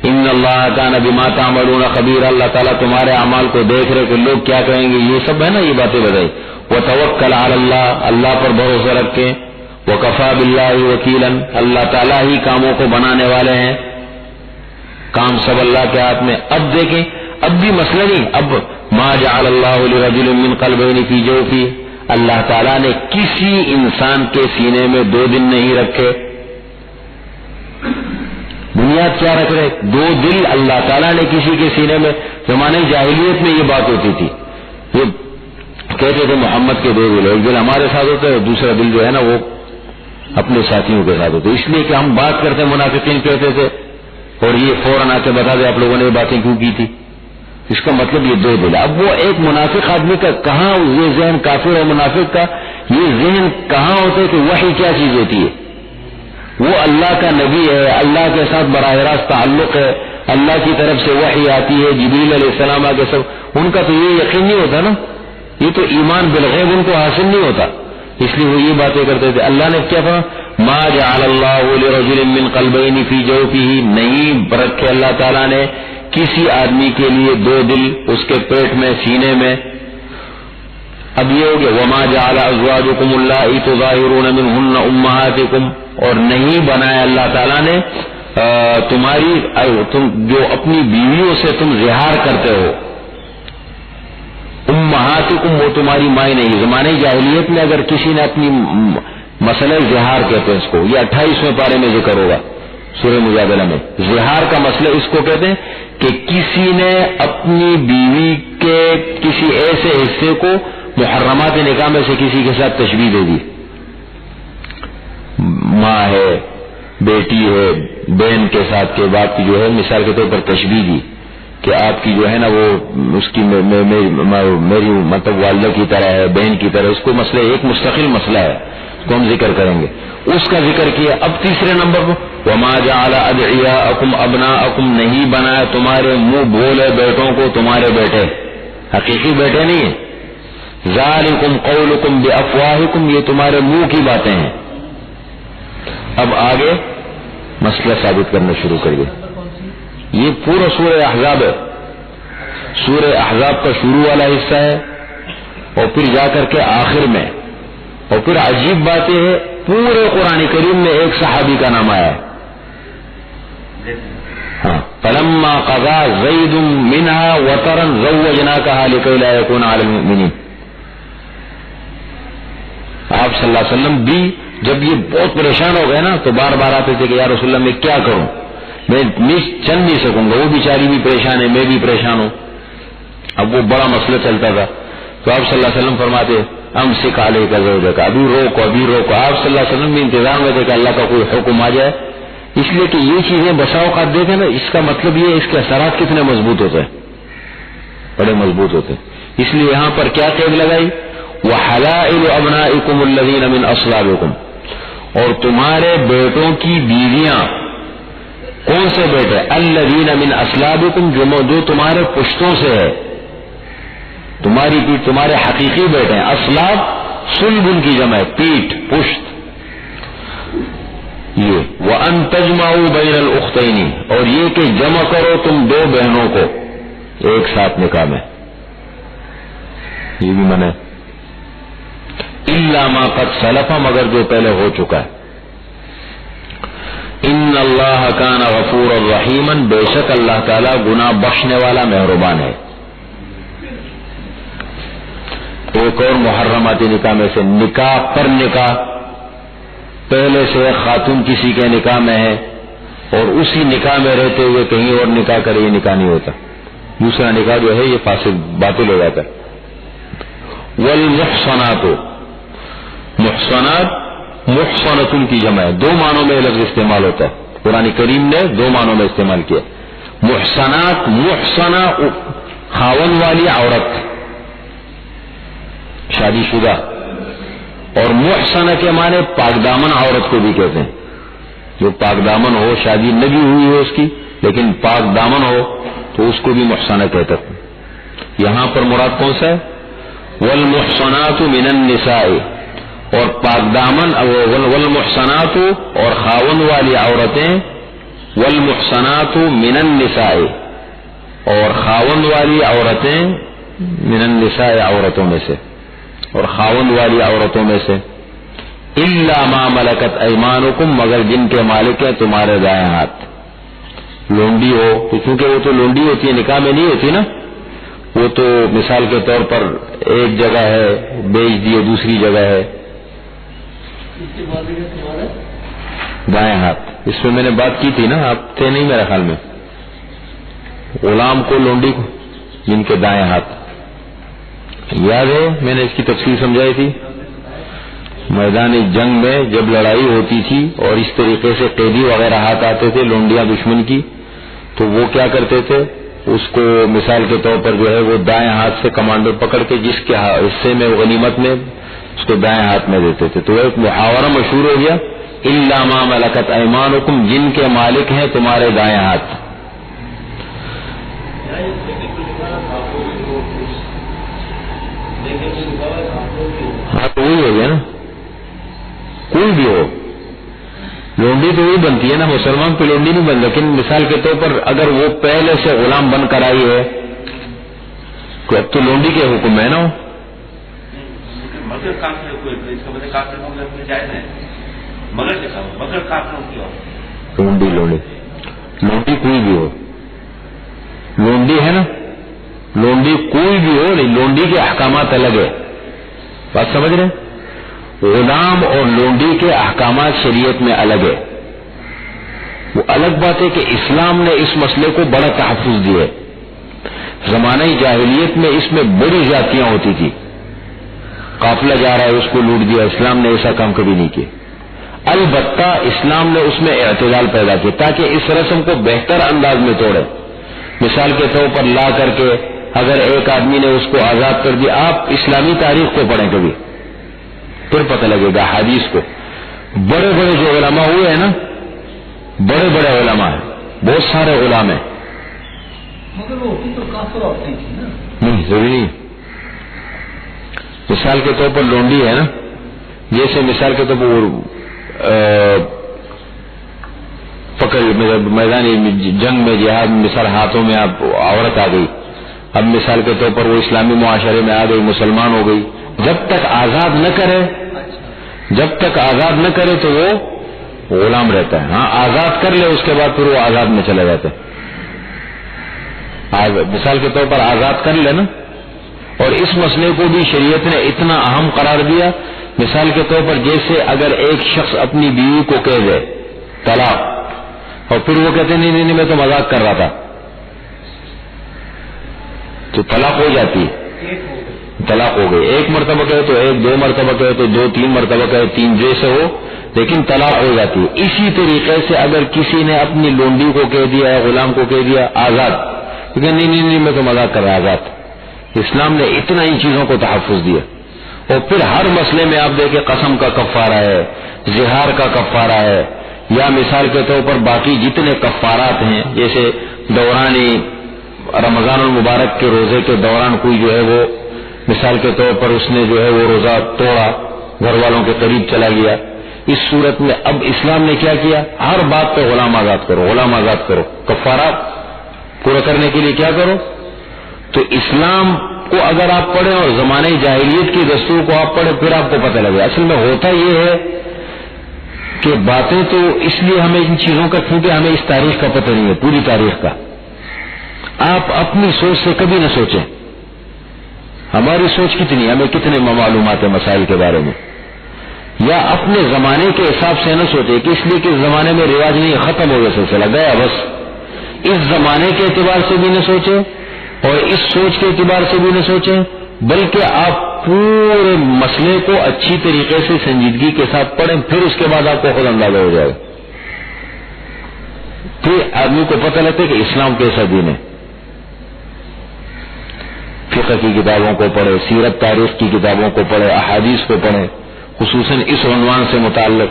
Speaker 1: ان اللہ کان بما تعملون خبیر، اللہ تعالیٰ تمہارے اعمال کو دیکھ رہے کہ لوگ کیا کہیں گے. یہ سب ہے نا، یہ باتیں بتائی. وتوکل علی اللہ، اللہ پر بھروسہ رکھیں. وکفی باللہ وکیلا، اللہ تعالیٰ ہی کاموں کو بنانے والے ہیں، کام سب اللہ کے ہاتھ میں. اب دیکھیں، اب بھی مسئلہ نہیں. اب ما جعل اللہ لرجل من قلبین فی جوفہ، اللہ تعالیٰ نے کسی انسان کے سینے میں 2 دل نہیں رکھے. بنیاد کیا رکھ رہے؟ 2 دل اللہ تعالیٰ نے کسی کے سینے میں. زمانے جاہلیت میں یہ بات ہوتی تھی، یہ کہتے تھے محمد کے 2 دل، ایک دل ہمارے ساتھ ہوتا ہے اور دوسرا دل جو ہے نا وہ اپنے ساتھیوں کے ساتھ ہوتے. اس لیے کہ ہم بات کرتے منافقین کہتے تھے اور یہ فوراً آ کے بتا دے آپ لوگوں نے یہ باتیں کیوں کی تھی. اس کا مطلب یہ 2 دل. اب وہ ایک منافق آدمی کا کہاں یہ ذہن، کافر اور منافق کا یہ ذہن کہاں ہوتا ہے کہ وحی کیا چیز ہوتی ہے. وہ اللہ کا نبی ہے، اللہ کے ساتھ براہ راست تعلق ہے، اللہ کی طرف سے وحی آتی ہے، جبریل علیہ السلام کے سب، ان کا تو یہ یقین نہیں ہوتا نا، یہ تو ایمان بالغیب ان کو حاصل نہیں ہوتا، اس لیے وہ یہ باتیں کرتے تھے. اللہ نے کیا کہا؟ ما جعل اللہ لرجل من قلبین فی جوفہ، نہیں رکھے اللہ تعالیٰ نے کسی آدمی کے لیے 2 دل اس کے پیٹ میں، سینے میں. اب یہ ہو گیا وما جعل ازواجکم اللائی تظاہرون منہن امہاتکم، اور نہیں بنایا اللہ تعالیٰ نے تم جو اپنی بیویوں سے تم زہار کرتے ہو، امہاتکم وہ تمہاری مائیں نہیں. زمانے جاہلیت میں اگر کسی نے اپنی مسئلہ زہار کہتے ہیں اس کو، یہ 28ویں پارے میں ذکر ہوگا سورہ مجادلہ میں. زہار کا مسئلہ اس کو کہتے ہیں کہ کسی نے اپنی بیوی کے کسی ایسے حصے کو محرمات نکاح میں سے کسی کے ساتھ تشبیہ دے دی. ماں ہے، بیٹی ہے، بہن کے ساتھ کے باپ کی جو ہے مثال کے طور پر تشبیہ دی کہ آپ کی جو ہے نا وہ اس کی میری مطلب والدہ کی طرح ہے، بہن کی طرح. اس کو مسئلہ ایک مستقل مسئلہ ہے، اس کو ہم ذکر کریں گے. اس کا ذکر کیا. اب تیسرے نمبر پر وما جعل ادعیاءکم ابناءکم، نہیں بنایا تمہارے منہ بولے بیٹوں کو تمہارے بیٹے، حقیقی بیٹے نہیں ہیں. ذالکم قولکم بافواہکم، یہ تمہارے منہ کی باتیں ہیں. اب آگے مسئلہ ثابت کرنا شروع کریے. یہ پورا سورہ احزاب ہے، سورہ احزاب کا شروع والا حصہ ہے اور پھر جا کر کے آخر میں. اور پھر عجیب بات یہ ہے پورے قرآن کریم میں ایک صحابی کا نام آیا ہے. ہاں، فلما قضا زید منها وطرا زوجناکها لکی لا یکون علی المؤمنین. آپ صلی اللہ علیہ وسلم بھی جب یہ بہت پریشان ہو گئے نا تو بار بار آتے تھے کہ یا رسول اللہ میں کیا کروں، میں چل نہیں سکوں گا، وہ بیچاری بھی پریشان ہے، میں بھی پریشان ہوں. اب وہ بڑا مسئلہ چلتا تھا تو آپ صلی اللہ علیہ وسلم فرماتے امسک علیک زوجک، ابھی روکو ابھی روکو. آپ صلی اللہ علیہ وسلم بھی انتظار میں تھے کہ اللہ کا کوئی حکم آ جائے. اس لیے کہ یہ چیزیں بسا اوقات دیکھیں نا، اس کا مطلب یہ اس کے اثرات کتنے مضبوط ہوتے ہیں، بڑے مضبوط ہوتے ہیں. اس لیے یہاں پر کیا قید لگائی؟ وحلائل ابنائکم الذین من اصلابکم، اور تمہارے بیٹوں کی بیویاں. کون سے بیٹے؟ الذین من اصلابکم، جو تمہارے پشتوں سے ہے، تمہارے حقیقی بیٹے ہیں. اصلاب صلب ان کی جمع ہے، پیٹ، پشت. یہ وَأَن تَجْمَعُوا بَيْنَ الْأُخْتَيْنِ، اور یہ کہ جمع کرو تم 2 بہنوں کو ایک ساتھ نکاح میں، یہ بھی منع. إِلَّا مَا قَدْ سَلَفَ، مگر جو پہلے ہو چکا ہے. إِنَّ اللَّهَ كَانَ غَفُورًا رَحِيمًا، بے شک اللہ تعالیٰ گناہ بخشنے والا مہربان ہے. ایک اور محرمات نکاح میں سے نکاح پر نکاح. پہلے سے خاتون کسی کے نکاح میں ہے اور اسی نکاح میں رہتے ہوئے کہیں اور نکاح کرے، یہ نکاح نہیں ہوتا. دوسرا نکاح جو ہے یہ فاسد باطل ہو جاتا ہے. والمحصنات، محصنات محصنۃ کی جمع ہے، 2 معنوں میں لفظ استعمال ہوتا ہے. قرآن کریم نے 2 معنوں میں استعمال کیا. محصنات، محصنہ خاون والی عورت، شادی شدہ. اور محصنہ کے معنی پاک دامن عورت کو بھی کہتے ہیں، جو پاک دامن ہو، شادی نہ بھی ہوئی ہو اس کی لیکن پاک دامن ہو تو اس کو بھی محصنہ کہتے ہیں. یہاں پر مراد کون سا ہے؟ والمحصنات من النساء، اور پاک دامن والمحصنات اور خاون والی عورتیں، والمحصنات من النساء اور خاون والی عورتیں، من النساء عورتوں میں سے، اور خاون والی عورتوں میں سے، الا ما ملکت ایمانکم مگر جن کے مالک ہیں تمہارے دائیں ہاتھ. لونڈی ہو تو چونکہ وہ تو لونڈی ہوتی ہے، نکاح میں نہیں ہوتی نا، وہ تو مثال کے طور پر ایک جگہ ہے بیچ دیے دوسری جگہ ہے. دائیں ہاتھ، اس میں نے بات کی تھی نا، آپ تھے نہیں میرے خیال میں. غلام کو لونڈی کو جن کے دائیں ہاتھ، یاد ہے میں نے اس کی تفصیل سمجھائی تھی. میدان جنگ میں جب لڑائی ہوتی تھی اور اس طریقے سے قیدی وغیرہ ہاتھ آتے تھے لونڈیاں دشمن کی، تو وہ کیا کرتے تھے، اس کو مثال کے طور پر جو ہے وہ دائیں ہاتھ سے کمانڈر پکڑ کے جس کے حصے میں غنیمت میں اس کو دائیں ہاتھ میں دیتے تھے. تو ایک محاورہ مشہور ہو گیا، الا ما ملکت ایمانکم جن کے مالک ہیں تمہارے دائیں ہاتھ. ہاں تو وہی ہو گیا نا، کوئی بھی ہو لونڈی تو وہی بنتی ہے نا، مسلمان پہ لونڈی نہیں بن. لیکن مثال کے طور پر اگر وہ پہلے سے غلام بن کر آئی ہے تو اب تو لونڈی کے حکم ہے نا. لونڈی لونڈی کوئی بھی ہو، لونڈی ہے نا، لونڈی کوئی بھی ہو نہیں، لونڈی کے احکامات الگ ہے. بات سمجھ رہے ہیں؟ غلام اور لونڈی کے احکامات شریعت میں الگ ہے. وہ الگ بات ہے کہ اسلام نے اس مسئلے کو بڑا تحفظ دیا ہے. زمانہ جاہلیت میں اس میں بڑی زیادتیاں ہوتی تھی، قافلہ جا رہا ہے اس کو لوٹ دیا. اسلام نے ایسا کام کبھی نہیں کیا. البتہ اسلام نے اس میں اعتدال پیدا کیا تاکہ اس رسم کو بہتر انداز میں توڑے. مثال کے طور پر لا کر کے اگر ایک آدمی نے اس کو آزاد کر دیا، آپ اسلامی تاریخ کو پڑھیں کبھی پھر پتہ لگے گا. حدیث کو بڑے بڑے جو علماء ہوئے ہیں نا، بڑے بڑے علماء ہیں، بہت سارے علماء ہیں.
Speaker 2: مگر وہ تو کافر عورتیں تھیں نا.
Speaker 1: نہیں ضروری نہیں. مثال کے طور پر لونڈی ہے نا، جیسے مثال کے طور پر پکڑ میدان جنگ میں جہاد مثال ہاتھوں میں آپ عورت آ گئی، اب مثال کے طور پر وہ اسلامی معاشرے میں آ گئی، مسلمان ہو گئی. جب تک آزاد نہ کرے، جب تک آزاد نہ کرے تو وہ غلام رہتا ہے. ہاں آزاد کر لے اس کے بعد پھر وہ آزاد میں چلا جاتا ہے. مثال کے طور پر آزاد کر لے نا. اور اس مسئلے کو بھی شریعت نے اتنا اہم قرار دیا. مثال کے طور پر جیسے اگر ایک شخص اپنی بیوی کو کہہ دے طلاق، اور پھر وہ کہتے نہیں نہیں میں تو مذاق کر رہا تھا، تو طلاق ہو جاتی ہے. طلاق ہو گئی. ایک مرتبہ کہے تو ایک، دو مرتبہ کہے تو دو، تین مرتبہ کہے تین، جیسے ہو، لیکن طلاق ہو جاتی ہے. اسی طریقے سے اگر کسی نے اپنی لونڈی کو کہہ دیا ہے، غلام کو کہہ دیا آزاد، کیونکہ نہیں میں تو مذاق کر رہا آزاد. اسلام نے اتنا ان چیزوں کو تحفظ دیا. اور پھر ہر مسئلے میں آپ دیکھیں قسم کا کفارہ ہے، زہار کا کفارہ ہے، یا مثال کے طور پر باقی جتنے کفارات ہیں، جیسے دوران رمضان المبارک کے روزے کے دوران کوئی جو ہے وہ مثال کے طور پر اس نے جو ہے وہ روزہ توڑا، گھر والوں کے قریب چلا گیا، اس صورت میں اب اسلام نے کیا کیا، ہر بات پہ غلام آزاد کرو، غلام آزاد کرو. کفارات پورا کرنے کے لیے کیا کرو. تو اسلام کو اگر آپ پڑھیں اور زمانے جاہلیت کی دستور کو آپ پڑھیں پھر آپ کو پتہ لگے. اصل میں ہوتا یہ ہے کہ باتیں تو اس لیے ہمیں ان چیزوں کا، کیونکہ ہمیں اس تاریخ کا پتہ نہیں ہے، پوری تاریخ کا. آپ اپنی سوچ سے کبھی نہ سوچیں ہماری سوچ کتنی، ہمیں کتنے معلومات ہیں مسائل کے بارے میں، یا اپنے زمانے کے حساب سے نہ سوچیں کہ اس لیے کہ اس زمانے میں رواج نہیں، ختم ہو گیا سلسلہ، گیا بس. اس زمانے کے اعتبار سے بھی نہ سوچیں اور اس سوچ کے اعتبار سے بھی نہ سوچیں، بلکہ آپ پورے مسئلے کو اچھی طریقے سے سنجیدگی کے ساتھ پڑھیں، پھر اس کے بعد آپ کو خود اندازہ ہو جائے گا. پھر آدمی کو پتہ لگتا ہے کہ اسلام کیسا دین ہے. فقہ کی کتابوں کو پڑھے، سیرت تاریخ کی کتابوں کو پڑھے، احادیث کو پڑھیں، خصوصاً اس عنوان سے متعلق.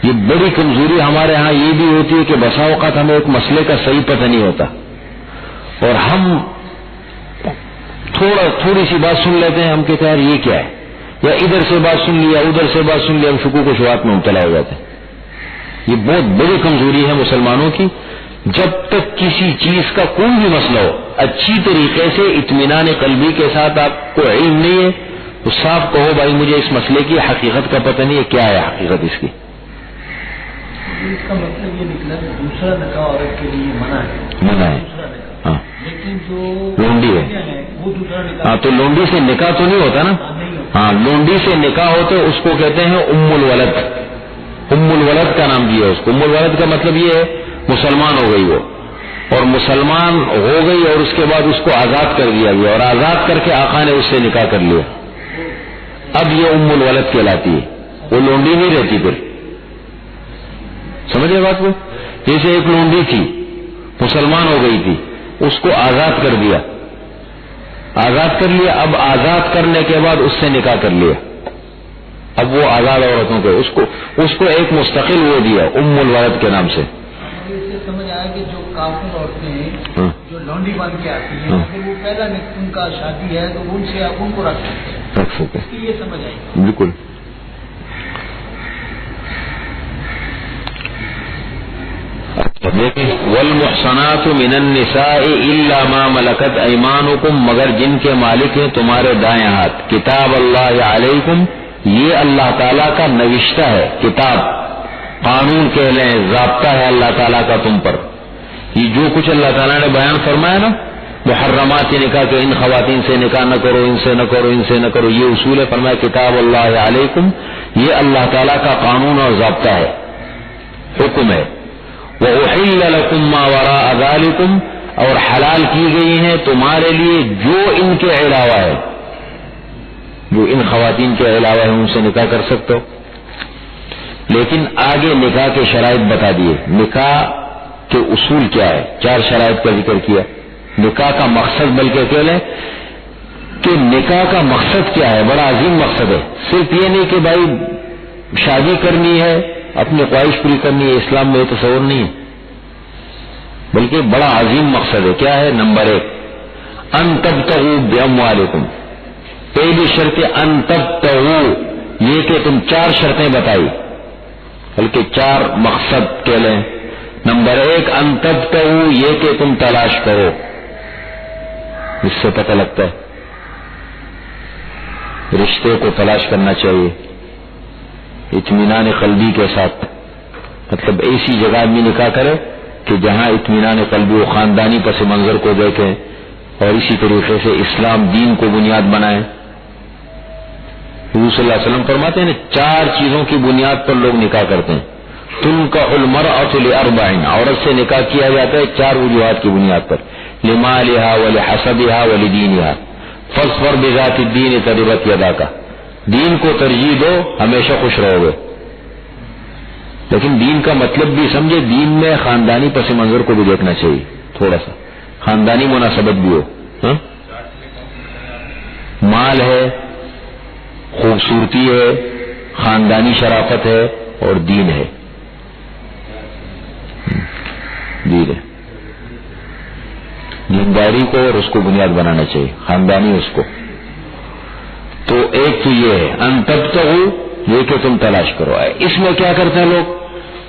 Speaker 1: یہ بڑی کمزوری ہمارے ہاں یہ بھی ہوتی ہے کہ بسا اوقات ہمیں ایک مسئلے کا صحیح پتہ نہیں ہوتا اور ہم تھوڑی سی بات سن لیتے ہیں، ہم کہتے ہیں یار یہ کیا ہے، یا ادھر سے بات سن لیا ادھر سے بات سن لیا، ہم شکوک و شبہات میں مبتلا ہو جاتے ہیں۔ یہ بہت بڑی کمزوری ہے مسلمانوں کی۔ جب تک کسی چیز کا کوئی بھی مسئلہ ہو، اچھی طریقے سے اطمینان قلبی کے ساتھ آپ کو علم نہیں ہے تو صاف کہو بھائی مجھے اس مسئلے کی حقیقت کا پتہ نہیں ہے، کیا ہے حقیقت اس کی۔
Speaker 2: اس کا مطلب یہ نکلا کہ دوسرا نکاح عورت کے لیے منع ہے،
Speaker 1: منع ہے،
Speaker 2: دوسرا نکاح،
Speaker 1: ہاں،
Speaker 2: لیکن جو
Speaker 1: لونڈی ہے
Speaker 2: وہ دوسرا نکاح
Speaker 1: ہاں، تو لونڈی سے نکاح تو نہیں ہوتا نا، ہاں، لونڈی سے نکاح ہوتے اس کو کہتے ہیں ام الولد۔ ام الولد کا نام دیا اس کو۔ ام الولد کا مطلب یہ ہے مسلمان ہو گئی وہ، اور مسلمان ہو گئی اور اس کے بعد اس کو آزاد کر دیا گیا اور آزاد کر کے آقا نے اس سے نکاح کر لیا، اب یہ ام الولد کہلاتی ہے، وہ لونڈی نہیں رہتی پھر۔ سمجھے بات کو؟ جیسے ایک لونڈی تھی مسلمان ہو گئی تھی، اس کو آزاد کر دیا، آزاد کر لیا، اب آزاد کرنے کے بعد اس سے نکاح کر لیا، اب وہ آزاد عورتوں کے اس کو ایک مستقل وہ دیا ام الولد کے نام سے۔
Speaker 2: اس سے سمجھ آیا کہ جو کافر عورتیں ہیں جو لونڈی بن کے آتی ہیں اگر وہ پہلا ان کا شادی ہے تو ان سے ان کو رکھ سکتے ہیں، یہ سمجھ آئی
Speaker 1: بالکل۔ والمحصنات من النساء الا ما ملكت ايمانكم، مگر جن کے مالک ہیں تمہارے دائیں ہاتھ، کتاب اللہ علیکم، یہ اللہ تعالیٰ کا نوشتہ ہے، کتاب قانون کہہ لیں، ضابطہ ہے اللہ تعالیٰ کا تم پر۔ یہ جو کچھ اللہ تعالیٰ نے بیان فرمایا نا، محرمات نکاح کہ ان خواتین سے نکاح نہ کرو، ان سے نہ کرو، ان سے نہ کرو، یہ اصول ہے، فرمایا کتاب اللہ علیکم، یہ اللہ تعالیٰ کا قانون اور ضابطہ ہے، حکم ہے۔ وَأُحِلَّ لَكُمْ مَا وَرَاءَ ذَلِكُمْ، اور حلال کی گئی ہیں تمہارے لیے جو ان کے علاوہ ہے، جو ان خواتین کے علاوہ ہے ان سے نکاح کر سکتے ہو۔ لیکن آگے نکاح کے شرائط بتا دیے، نکاح کے اصول کیا ہے، 4 شرائط کا ذکر کیا۔ نکاح کا مقصد بلکہ کہہ لیں کہ نکاح کا مقصد کیا ہے، بڑا عظیم مقصد ہے، صرف یہ نہیں کہ بھائی شادی کرنی ہے اپنی خواہش پوری کرنی ہے، اسلام میں یہ تصور نہیں ہے، بلکہ بڑا عظیم مقصد ہے۔ کیا ہے؟ نمبر 1 ان تبتغوا باموالکم، پہلی شرط ان تبتغوا، یہ کہ تم 4 شرطیں بتائی، بلکہ 4 مقصد کہہ لیں۔ نمبر 1 ان تبتغوا، یہ کہ تم تلاش کرو، اس سے پتہ لگتا ہے رشتے کو تلاش کرنا چاہیے اطمینان قلبی کے ساتھ، مطلب ایسی جگہ آدمی نکاح کرے کہ جہاں اطمینان قلبی و خاندانی پس منظر کو دیکھیں اور اسی طریقے سے اسلام دین کو بنیاد بنائے۔ حضور صلی اللہ علیہ وسلم فرماتے ہیں 4 چیزوں کی بنیاد پر لوگ نکاح کرتے ہیں۔ تنکح المرأة لأربع، عورت سے نکاح کیا جاتا ہے 4 وجوہات کی بنیاد پر، لمالها ولحسبها ولدینها، فاظفر بذات الدین تربت یداک، دین کو ترجیح دو ہمیشہ خوش رہو گے۔ لیکن دین کا مطلب بھی سمجھے، دین میں خاندانی پس منظر کو بھی دیکھنا چاہیے، تھوڑا سا خاندانی مناسبت بھی ہو، مال ہے، خوبصورتی ہے، خاندانی شرافت ہے اور دین ہے، دین ہے، دینداری کو اور اس کو بنیاد بنانا چاہیے، خاندانی اس کو۔ تو ایک تو یہ ہے ان تبتغوا، یہ کہ تم تلاش کرو۔ اس میں کیا کرتے ہیں لوگ،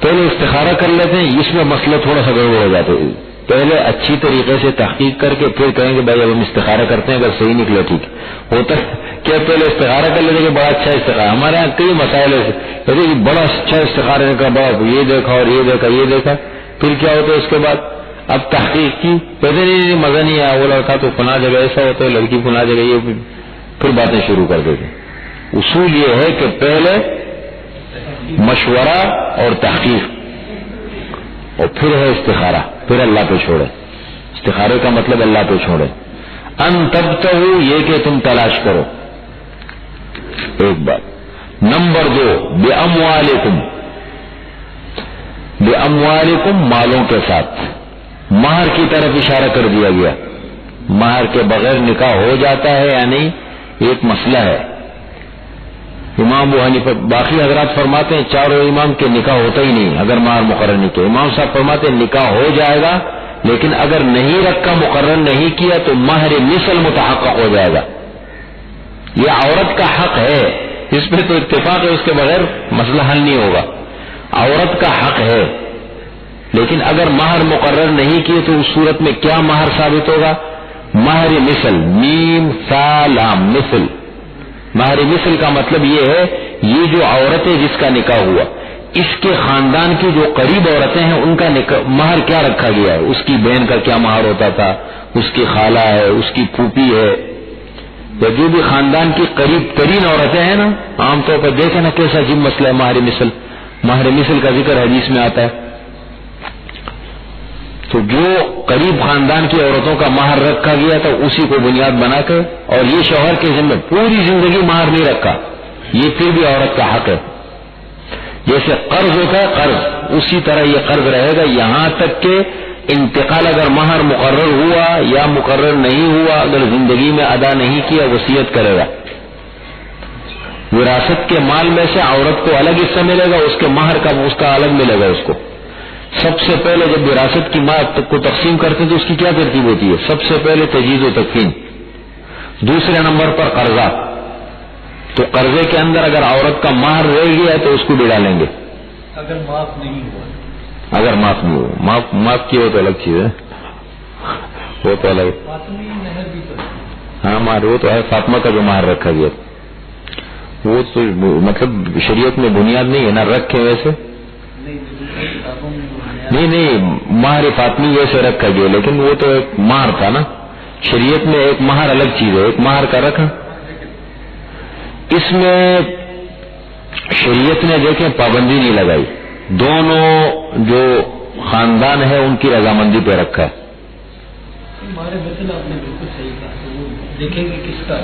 Speaker 1: پہلے استخارہ کر لیتے ہیں، اس میں مسئلہ تھوڑا سا گڑبڑ ہو جاتا ہے، پہلے اچھی طریقے سے تحقیق کر کے پھر کہیں گے بھائی اب ہم استخارہ کرتے ہیں، اگر صحیح نکلے ٹھیک ہوتا ہے کیا پہلے استخارہ کر لیتے کہ بڑا اچھا استخارہ، ہمارے یہاں کئی مسائل ایسے کہ بڑا اچھا استخارہ کا، بڑا یہ دیکھا اور یہ دیکھا یہ دیکھا، پھر کیا ہوتا ہے اس کے بعد اب تحقیق کی، کہتے نہیں مزہ نہیں آیا، وہ لڑکا تو فلاں جگہ ایسا ہوتا ہے، لڑکی فلاں جگہ یہ، پھر باتیں شروع کر دیتے۔ اصول یہ ہے کہ پہلے مشورہ اور تحقیق اور پھر ہے استخارہ، پھر اللہ پہ چھوڑے، استخارے کا مطلب اللہ پہ چھوڑے۔ ان تبتغوا، یہ کہ تم تلاش کرو، ایک بات۔ نمبر 2 باموالکم، باموالکم مالوں کے ساتھ، مہر کی طرف اشارہ کر دیا گیا، مہر کے بغیر نکاح ہو جاتا ہے یا نہیں ایک مسئلہ ہے، امام ابو حنیفہ باقی حضرات فرماتے ہیں چاروں امام کے نکاح ہوتا ہی نہیں اگر مہر مقرر نہیں کیا. امام صاحب فرماتے ہیں نکاح ہو جائے گا لیکن اگر نہیں رکھا مقرر نہیں کیا تو مہر مثل متحقق ہو جائے گا. یہ عورت کا حق ہے, اس پہ تو اتفاق ہے, اس کے بغیر مسئلہ حل نہیں ہوگا. عورت کا حق ہے لیکن اگر مہر مقرر نہیں کیے تو اس صورت میں کیا مہر ثابت ہوگا؟ مہر مثل, میم سا لام مثل. مہر مثل کا مطلب یہ ہے یہ جو عورت ہے جس کا نکاح ہوا اس کے خاندان کی جو قریب عورتیں ہیں ان کا مہر کیا رکھا گیا ہے, اس کی بہن کا کیا مہر ہوتا تھا, اس کی خالہ ہے, اس کی پھوپھی ہے, یا جو بھی خاندان کی قریب ترین عورتیں ہیں نا, عام طور پر دیکھیں نا کیسا عجیب مسئلہ ہے مہر مثل. مہر مثل کا ذکر حدیث میں آتا ہے. تو جو قریب خاندان کی عورتوں کا مہر رکھا گیا تو اسی کو بنیاد بنا کر, اور یہ شوہر کے ذمہ پوری زندگی مہر نہیں رکھا, یہ پھر بھی عورت کا حق ہے. جیسے قرض ہوتا ہے قرض, اسی طرح یہ قرض رہے گا یہاں تک کہ انتقال اگر مہر مقرر ہوا یا مقرر نہیں ہوا, اگر زندگی میں ادا نہیں کیا وصیت کرے گا. وراثت کے مال میں سے عورت کو الگ حصہ ملے گا, اس کے مہر کا اس کا الگ ملے گا اس کو. سب سے پہلے جب وراثت کی مال کو تقسیم کرتے ہیں تو اس کی کیا ترتیب ہوتی ہے؟ سب سے پہلے تجہیز و تکفین, دوسرے نمبر پر قرضہ. تو قرضے کے اندر اگر عورت کا مہر رہ گیا تو اس کو بھی ڈالیں گے
Speaker 2: اگر معاف نہیں ہوا.
Speaker 1: اگر معاف نہیں ہوا, معاف کیا ہو تو الگ چیز ہے, وہ تو الگ. ہاں مہر وہ تو ہے فاطمہ کا جو مہر رکھا گیا وہ تو مطلب شریعت میں بنیاد نہیں ہے نا رکھے ویسے. نہیں مہر فاطمی ویسے رکھا گیا لیکن وہ تو ایک مہر تھا نا. شریعت میں ایک مہر الگ چیز ہے, ایک مہر کا رکھا. اس میں شریعت نے دیکھیں پابندی نہیں لگائی, دونوں جو خاندان ہے ان کی رضامندی پہ رکھا ہے.
Speaker 2: ہمارے مثلا آپ نے بالکل صحیح کہا, تو وہ دیکھیں گے کس کا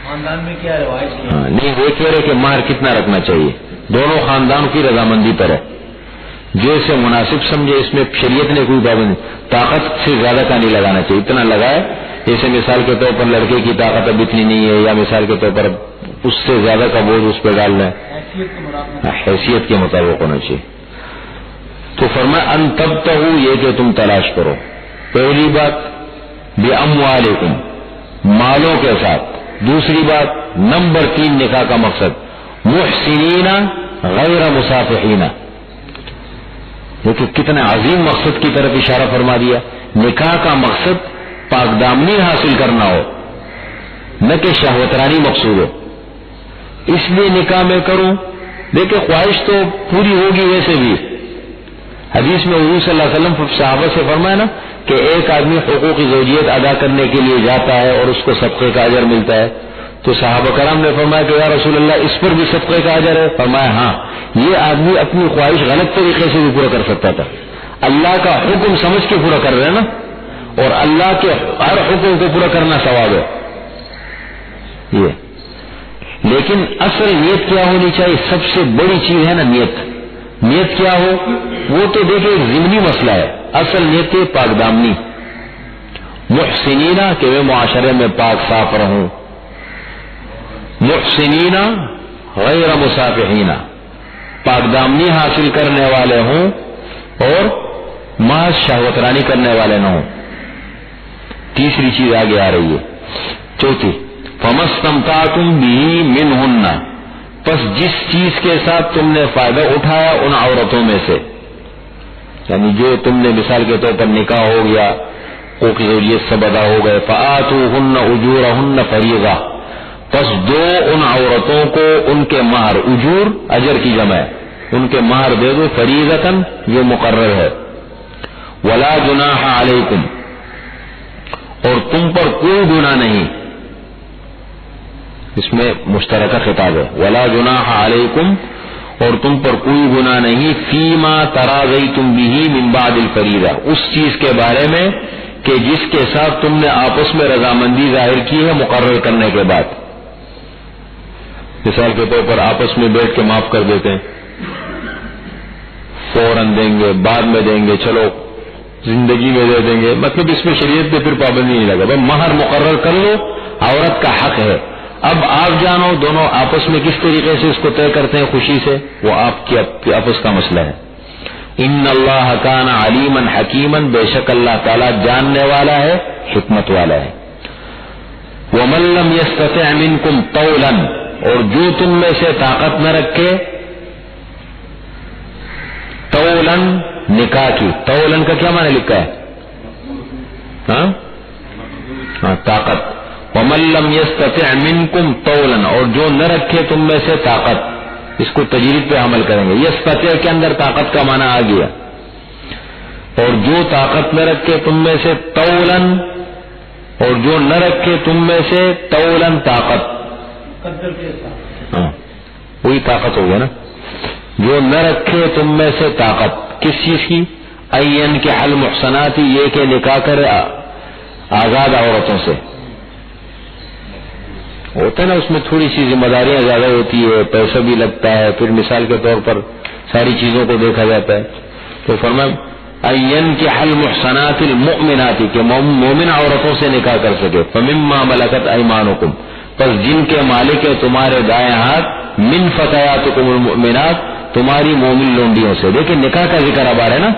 Speaker 2: خاندان میں کیا روایت ہے.
Speaker 1: نہیں وہ کہہ رہے کہ مہر کتنا رکھنا چاہیے, دونوں خاندان کی رضامندی پر ہے, جیسے مناسب سمجھے. اس میں شریعت نے کوئی پابندی, طاقت سے زیادہ کا نہیں لگانا چاہیے, اتنا لگائے جیسے مثال کے طور پر لڑکے کی طاقت اب اتنی نہیں ہے, یا مثال کے طور پر اس سے زیادہ کا بوجھ اس پہ ڈالنا ہے, حیثیت کے مطابق ہونا چاہیے. تو فرمایا ان تبتغوا, یہ کہ تم تلاش کرو. پہلی بات باموالکم, مالوں کے ساتھ. دوسری بات نمبر 3 نکاح کا مقصد محسنین غیر مصافحین. دیکھیں کتنے عظیم مقصد کی طرف اشارہ فرما دیا. نکاح کا مقصد پاک دامنی حاصل کرنا ہو, نہ کہ شہوترانی مقصود ہو. اس لیے نکاح میں کروں. دیکھیں خواہش تو پوری ہوگی ویسے بھی. حدیث میں حضور صلی اللہ علیہ وسلم صحابہ سے فرمایا نا کہ ایک آدمی حقوق زوجیت ادا کرنے کے لیے جاتا ہے اور اس کو صدقے کا اجر ملتا ہے. تو صحابہ کرام نے فرمایا کہ یا رسول اللہ اس پر بھی صدقے کا اجر ہے؟ فرمایا ہاں, یہ آدمی اپنی خواہش غلط طریقے سے بھی پورا کر سکتا تھا, اللہ کا حکم سمجھ کے پورا کر رہے ہیں نا, اور اللہ کے ہر حکم کو پورا کرنا ثواب ہے یہ. لیکن اصل نیت کیا ہونی چاہیے؟ سب سے بڑی چیز ہے نا نیت. نیت کیا ہو وہ تو دیکھیں ایک ضمنی مسئلہ ہے, اصل نیت ہے پاک دامنی. محسنین کہ میں معاشرے میں پاک صاف رہوں, محسنین غیر مصافحین, پاک دامنی حاصل کرنے والے ہوں اور محض شہوترانی کرنے والے نہ ہوں. تیسری چیز آگے آ رہی ہے. چوتھی فمستمتعتم به منہن, پس جس چیز کے ساتھ تم نے فائدہ اٹھایا ان عورتوں میں سے, یعنی جو تم نے مثال کے طور پر نکاح ہو گیا, حقوق زوجیت سب ادا ہو گئے, فآتوہن اجورہن فریضہ, پس دو ان عورتوں کو ان کے مہر, اجور اجر کی جمع ہے, ان کے مہر دے دو فریضۃً جو مقرر ہے. ولا جناح علیکم, اور تم پر کوئی گناہ نہیں. اس میں مشترکہ خطاب ہے, ولا جناح علیکم, اور تم پر کوئی گناہ نہیں, فیما تراضیتم به من بعد الفریضہ, اس چیز کے بارے میں کہ جس کے ساتھ تم نے آپس میں رضامندی ظاہر کی ہے مقرر کرنے کے بعد. مثال کے طور پر آپس میں بیٹھ کے معاف کر دیتے ہیں, فوراً دیں گے, بعد میں دیں گے, چلو زندگی میں دے دیں گے, مطلب اس میں شریعت پہ پھر پابندی نہیں لگا. بھائی مہر مقرر کر لو, عورت کا حق ہے, اب آپ جانو دونوں آپس میں کس طریقے سے اس کو طے کرتے ہیں خوشی سے، وہ آپ کی آپس کا مسئلہ ہے. ان اللہ کان علیما حکیما، بے شک اللہ تعالیٰ جاننے والا ہے، حکمت والا ہے. ومن لم یستطع منکم طولا، اور جو تم میں سے طاقت نہ رکھے، طولا نکاح کی، طولن کا کیا معنی لکھا ہے؟ ہاں طاقت. ومن لم یستطع منکم طولا، اور جو نہ رکھے تم میں سے طاقت، اس کو تجرید پہ عمل کریں گے. یستطع کے اندر طاقت کا معنی آ گیا. اور جو طاقت نہ رکھے تم میں سے طولا، اور جو نہ رکھے تم میں سے طولا طاقت، ہاں وہی طاقت ہو گیا نا. جو نہ رکھے تم میں سے طاقت کس چیز کی؟ این کے حل محسناتی، یہ کہ نکاح کر آزاد عورتوں سے. ہوتا ہے نا اس میں تھوڑی سی ذمہ داریاں زیادہ ہوتی ہے، پیسہ بھی لگتا ہے، پھر مثال کے طور پر ساری چیزوں کو دیکھا جاتا ہے. تو فرمایا این کے حل محسنات المؤمنات، کہ مومن عورتوں سے نکاح کر سکے. فمما ملکت ایمانکم، پس جن کے مالک ہے تمہارے دائیں ہاتھ، من فتياتکم المؤمنات، تمہاری مومن لونڈیوں سے. دیکھیں نکاح کا ذکر اب آ رہا ہے نا،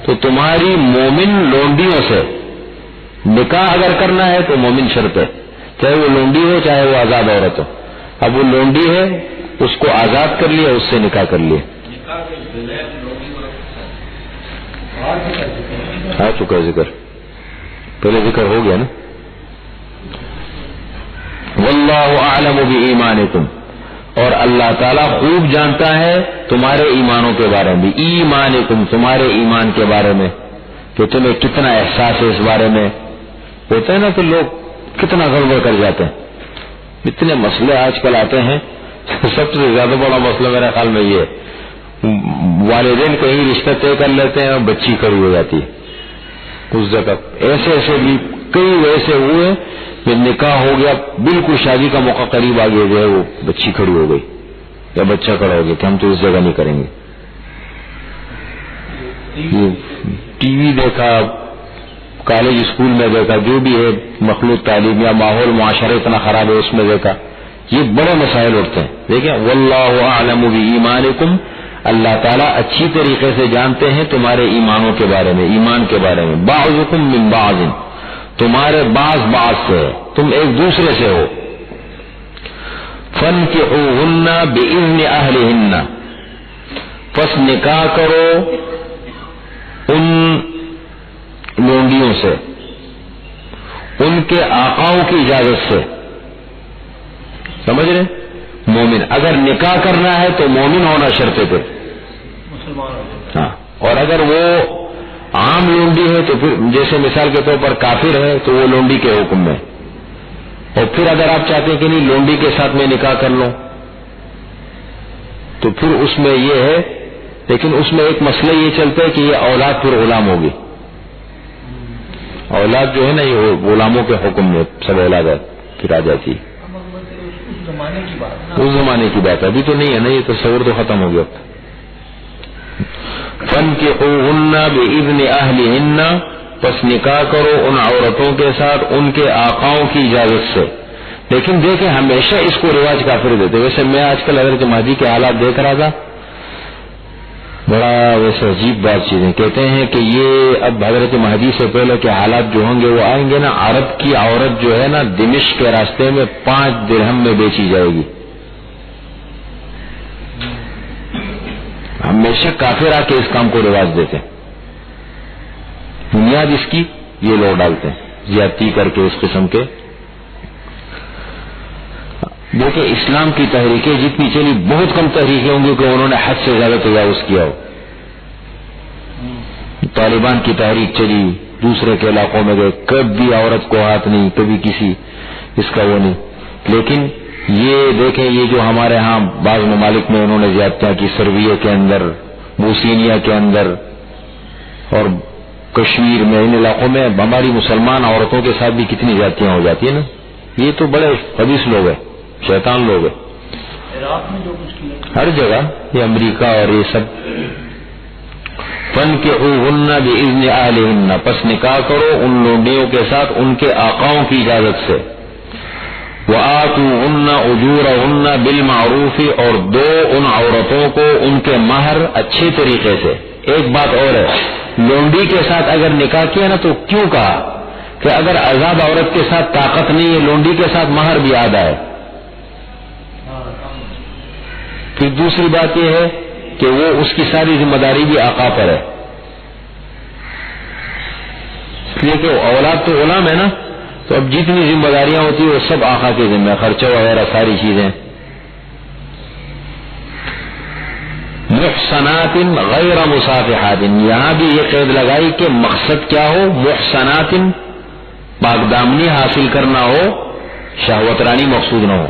Speaker 1: تو تمہاری مومن لونڈیوں سے نکاح اگر کرنا ہے تو مومن شرط ہے، چاہے وہ لونڈی ہو چاہے وہ آزاد عورت ہو. اب وہ لونڈی ہے اس کو آزاد کر لیا، اس سے نکاح کر لیا. آ چکا ذکر، پہلے ذکر ہو گیا نا. واللہ اعلم بایمانکم، اور اللہ تعالیٰ خوب جانتا ہے تمہارے ایمانوں کے بارے میں. ایمانکم، تمہارے ایمان کے بارے میں، کہ تمہیں کتنا احساس ہے اس بارے میں. ہوتا ہے نا کہ لوگ کتنا گڑبڑ کر جاتے ہیں. اتنے مسئلے آج کل آتے ہیں. سب سے زیادہ بڑا مسئلہ میرے خیال میں یہ ہے، والدین کہیں رشتہ طے کر لیتے ہیں اور بچی کھڑی ہو جاتی ہے. اس جگہ ایسے بھی کئی ویسے ہوئے کہ نکاح ہو گیا، بالکل شادی کا موقع قریب آ گیا، جو ہے وہ بچی کھڑی ہو گئی یا بچہ کھڑا ہو گیا کہ ہم تو اس جگہ نہیں کریں گے. ٹی وی دیکھا، کالج اسکول میں دیکھا، جو بھی ہے مخلوط تعلیم یا ماحول معاشرہ اتنا خراب ہے اس میں دیکھا، یہ بڑے مسائل اٹھتے ہیں. دیکھیں واللہ اعلم بایمانکم، اللہ تعالیٰ اچھی طریقے سے جانتے ہیں تمہارے ایمانوں کے بارے میں، ایمان کے بارے میں. بعضکم من بعض، تمہارے بعض سے، تم ایک دوسرے سے ہو. فانکحوہن باذن اہلہن، پس نکاح کرو ان لونڈیوں سے ان کے آقاؤں کی اجازت سے. سمجھ رہے؟ مومن اگر نکاح کرنا ہے تو مومن ہونا شرط پہ. ہاں، اور اگر وہ عام لونڈی ہے تو پھر جیسے مثال کے طور پر کافر ہے تو وہ لونڈی کے حکم میں. اور پھر اگر آپ چاہتے ہیں کہ نہیں لونڈی کے ساتھ میں نکاح کر لوں تو پھر اس میں یہ ہے، لیکن اس میں ایک مسئلہ یہ چلتا ہے کہ یہ اولاد پھر غلام ہوگی. اولاد جو ہے نا یہ غلاموں کے حکم میں سب اولاد پھر آ جاتی. اس زمانے کی بات ابھی تو نہیں ہے نا، یہ تصور تو ختم ہو گیا. فانکحوہن باذن اہلہن، پس نکاح کرو ان عورتوں کے ساتھ ان کے آقاؤں کی اجازت سے. لیکن دیکھیں ہمیشہ اس کو رواج کافر دیتے. ویسے میں آج کل حضرت مہدی کے حالات دیکھ رہا تھا، بڑا ویسے عجیب بات چیزیں کہتے ہیں کہ یہ اب حضرت مہدی سے پہلے کے حالات جو ہوں گے وہ آئیں گے نا، عرب کی عورت جو ہے نا دمشق کے راستے میں 5 درہم میں بیچی جائے گی. ہمیشہ کافر آ کے اس کام کو رواج دیتے ہیں. بنیاد اس کی یہ لوگ ڈالتے ہیں زیادتی کر کے اس قسم کے. دیکھیں اسلام کی تحریکیں جتنی چلی بہت کم تحریکیں ہوں گی کہ انہوں نے حد سے زیادہ تجاوز کیا ہو. طالبان کی تحریک چلی، دوسرے کے علاقوں میں گئے، کبھی عورت کو ہاتھ نہیں، کبھی کسی اس کا وہ نہیں. لیکن یہ دیکھیں یہ جو ہمارے ہاں بعض ممالک میں انہوں نے زیادتیاں کی، سربیا کے اندر، بوسینیا کے اندر اور کشمیر میں، ان علاقوں میں ہماری مسلمان عورتوں کے ساتھ بھی کتنی زیادتیاں ہو جاتی ہیں نا. یہ تو بڑے خبیث لوگ ہیں، شیطان لوگ ہیں ہر جگہ، یہ امریکہ اور یہ سب. فانکحوہن باذن اہلہن، پس نکاح کرو ان لونڈیوں کے ساتھ ان کے آقاؤں کی اجازت سے. وآتوہن اجورہن بالمعروف، اور دو ان عورتوں کو ان کے مہر اچھے طریقے سے. ایک بات اور ہے، لونڈی کے ساتھ اگر نکاح کیا نا تو کیوں کہا کہ اگر آزاد عورت کے ساتھ طاقت نہیں ہے، لونڈی کے ساتھ مہر بھی آدھا ہے. پھر دوسری بات یہ ہے کہ وہ اس کی ساری ذمہ داری بھی آقا پر ہے، اس لیے کہ اولاد تو غلام ہے نا، تو اب جتنی ذمہ داریاں ہوتی ہیں وہ سب آقا کے ذمہ، خرچہ وغیرہ ساری چیزیں. محصنات غیر مصافحات، یہاں بھی یہ قید لگائی کہ مقصد کیا ہو، محصنات پاک دامنی حاصل کرنا ہو، شہوت رانی مقصود نہ ہو.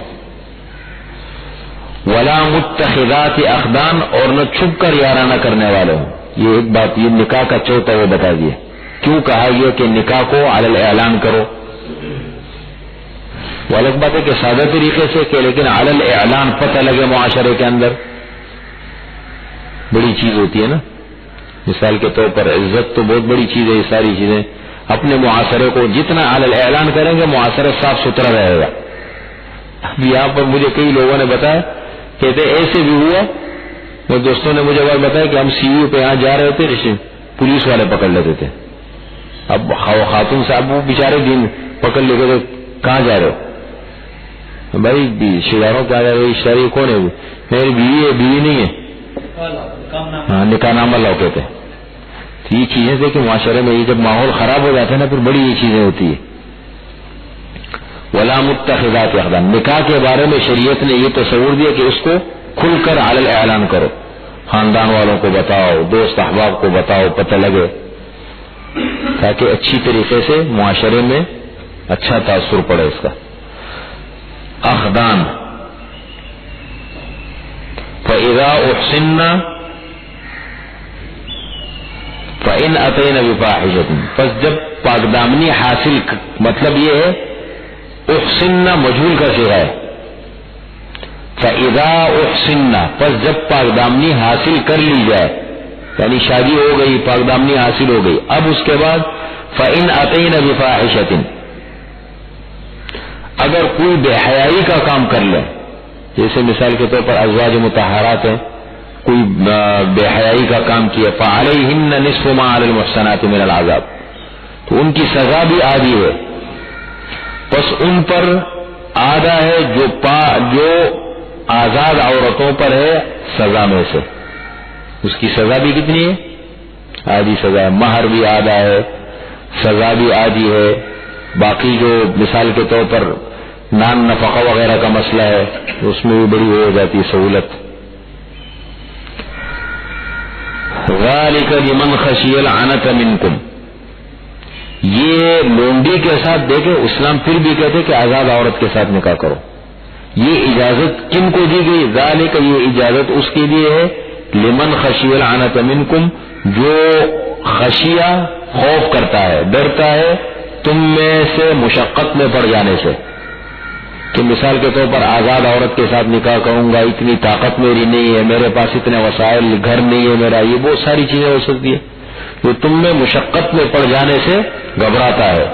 Speaker 1: ولا متخذات اخدان، اور نہ چھپ کر یارانہ کرنے والے ہوں. یہ ایک بات، یہ نکاح کا چوتھا وہ بتا دیے کیوں کہا یہ کہ نکاح کو علی الاعلان کرو. وہ الگ بات ہے کہ سادہ طریقے سے کہ لیکن علی الاعلان پتہ لگے معاشرے کے اندر، بڑی چیز ہوتی ہے نا. مثال کے طور پر عزت تو بہت بڑی چیز ہے. یہ ساری چیزیں اپنے معاشرے کو جتنا علی الاعلان کریں گے معاشرہ صاف ستھرا رہے گا. اب یہاں پر مجھے کئی لوگوں نے بتایا، کہتے ایسے بھی ہوا، وہ دوستوں نے مجھے بات بتایا کہ ہم سی یو پہ یہاں جا رہے تھے، پولیس والے پکڑ لیتے تھے. اب خاتون صاحب وہ بیچارے دن پکڑ لے گئے، کہاں جا رہے ہو؟ بھائی رشتے داروں کیا جا رہے ہو؟ رشتے داری کون ہے؟ میری بیوی ہے. بیوی نہیں ہے، ہاں نکاح نامہ لاؤ کہتے. یہ چیزیں تھے کہ معاشرے میں یہ جب ماحول خراب ہو جاتا ہے نا پھر بڑی یہ چیزیں ہوتی ہے. ولا متخذات اخدان، نکاح کے بارے میں شریعت نے یہ تصور دیا کہ اس کو کھل کر علی الاعلان کرو، خاندان والوں کو بتاؤ، دوست احباب کو بتاؤ، پتہ لگے، تاکہ اچھی طریقے سے معاشرے میں اچھا تاثر پڑے اس کا. اخدان فَإِذَا أُحْصِنَّ فَإِنْ أَتَيْنَ بِفَاحِشَةٍ، پس جب پاک دامنی حاصل، مطلب یہ ہے احسننا مجہول کا صیغہ ہے. فَإِذَا أُحْصِنَّ، پس جب پاک دامنی حاصل کر لی جائے، یعنی شادی ہو گئی، پاک دامنی حاصل ہو گئی، اب اس کے بعد فَإِنْ أَتَيْنَ بِفَاحِشَةٍ، اگر کوئی بے حیائی کا کام کر لے، جیسے مثال کے طور پر ازواج مطہرات ہیں، کوئی بے حیائی کا کام کیا، فَعَلَيْهِنَّ نِصْفُ مَا عَلَى الْمُحْصَنَاتِ مِنَ الْعَذَابِ، تو ان کی سزا بھی آدھی ہے. پس ان پر آدھا ہے جو آزاد عورتوں پر ہے سزا میں سے، اس کی سزا بھی کتنی ہے؟ آدھی سزا ہے. مہر بھی آدھا ہے، سزا بھی آدھی ہے. باقی جو مثال کے طور پر نان نفقہ وغیرہ کا مسئلہ ہے اس میں بھی بڑی ہو جاتی ہے سہولت. ذَلِكَ لِمَنْ خَشِيَ الْعَنَتَ مِنْكُمْ، یہ لونڈی کے ساتھ دیکھے اسلام پھر بھی کہتے کہ آزاد عورت کے ساتھ نکاح کرو. یہ اجازت کن کو دی گئی؟ ذالک، یہ اجازت اس کے لیے ہے لمن خشی العنت منکم، جو خشیہ خوف کرتا ہے، ڈرتا ہے تم میں سے مشقت میں پڑ جانے سے، کہ مثال کے طور پر آزاد عورت کے ساتھ نکاح کروں گا، اتنی طاقت میری نہیں ہے، میرے پاس اتنے وسائل، گھر نہیں ہے میرا، یہ بہت ساری چیزیں ہو سکتی ہے، جو تم میں مشقت میں پڑ جانے سے گھبراتا ہے.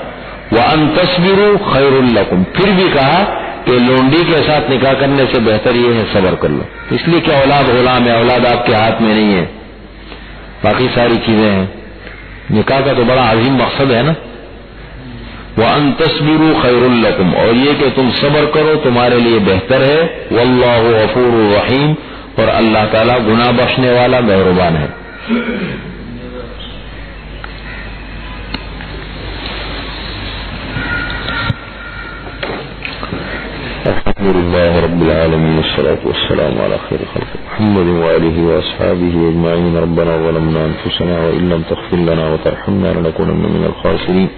Speaker 1: وَأَن تَصْبِرُوا خَيْرٌ لَكُمْ، پھر بھی کہا کہ لونڈی کے ساتھ نکاح کرنے سے بہتر یہ ہے صبر کر لو، اس لیے کہ اولاد غلام ہے، اولاد آپ کے ہاتھ میں نہیں ہے، باقی ساری چیزیں ہیں. نکاح کا تو بڑا عظیم مقصد ہے نا. وَأَن تَصْبِرُوا خَيْرٌ لَكُمْ، اور یہ کہ تم صبر کرو تمہارے لیے بہتر ہے. وَاللَّهُ غَفُورٌ رَحِيمٌ، اور اللہ تعالیٰ گناہ بخشنے والا مہربان ہے. الحمد لله رب العالمين، والصلاة والسلام على خير خلق محمد وآله وأصحابه أجمعين. ربنا ظلمنا أنفسنا وإن لم تغفر لنا وترحمنا لنكونن من الخاسرين.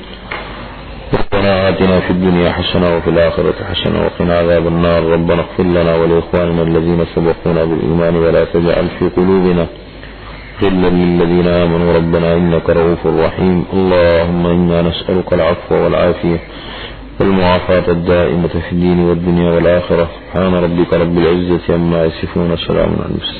Speaker 1: ربنا آتنا في الدنيا حسنة وفي الآخرة حسنة وقنا عذاب النار. ربنا اغفر لنا ولإخواننا الذين سبقونا بالإيمان ولا تجعل في قلوبنا غلا للذين آمنوا ربنا إنك رؤوف رحيم. اللهم إنا نسألك العفو والعافية والمعافاة الدائمة في الدين والدنيا والآخرة. سبحان ربك رب العزة عما يصفون، سلام على المرسلين.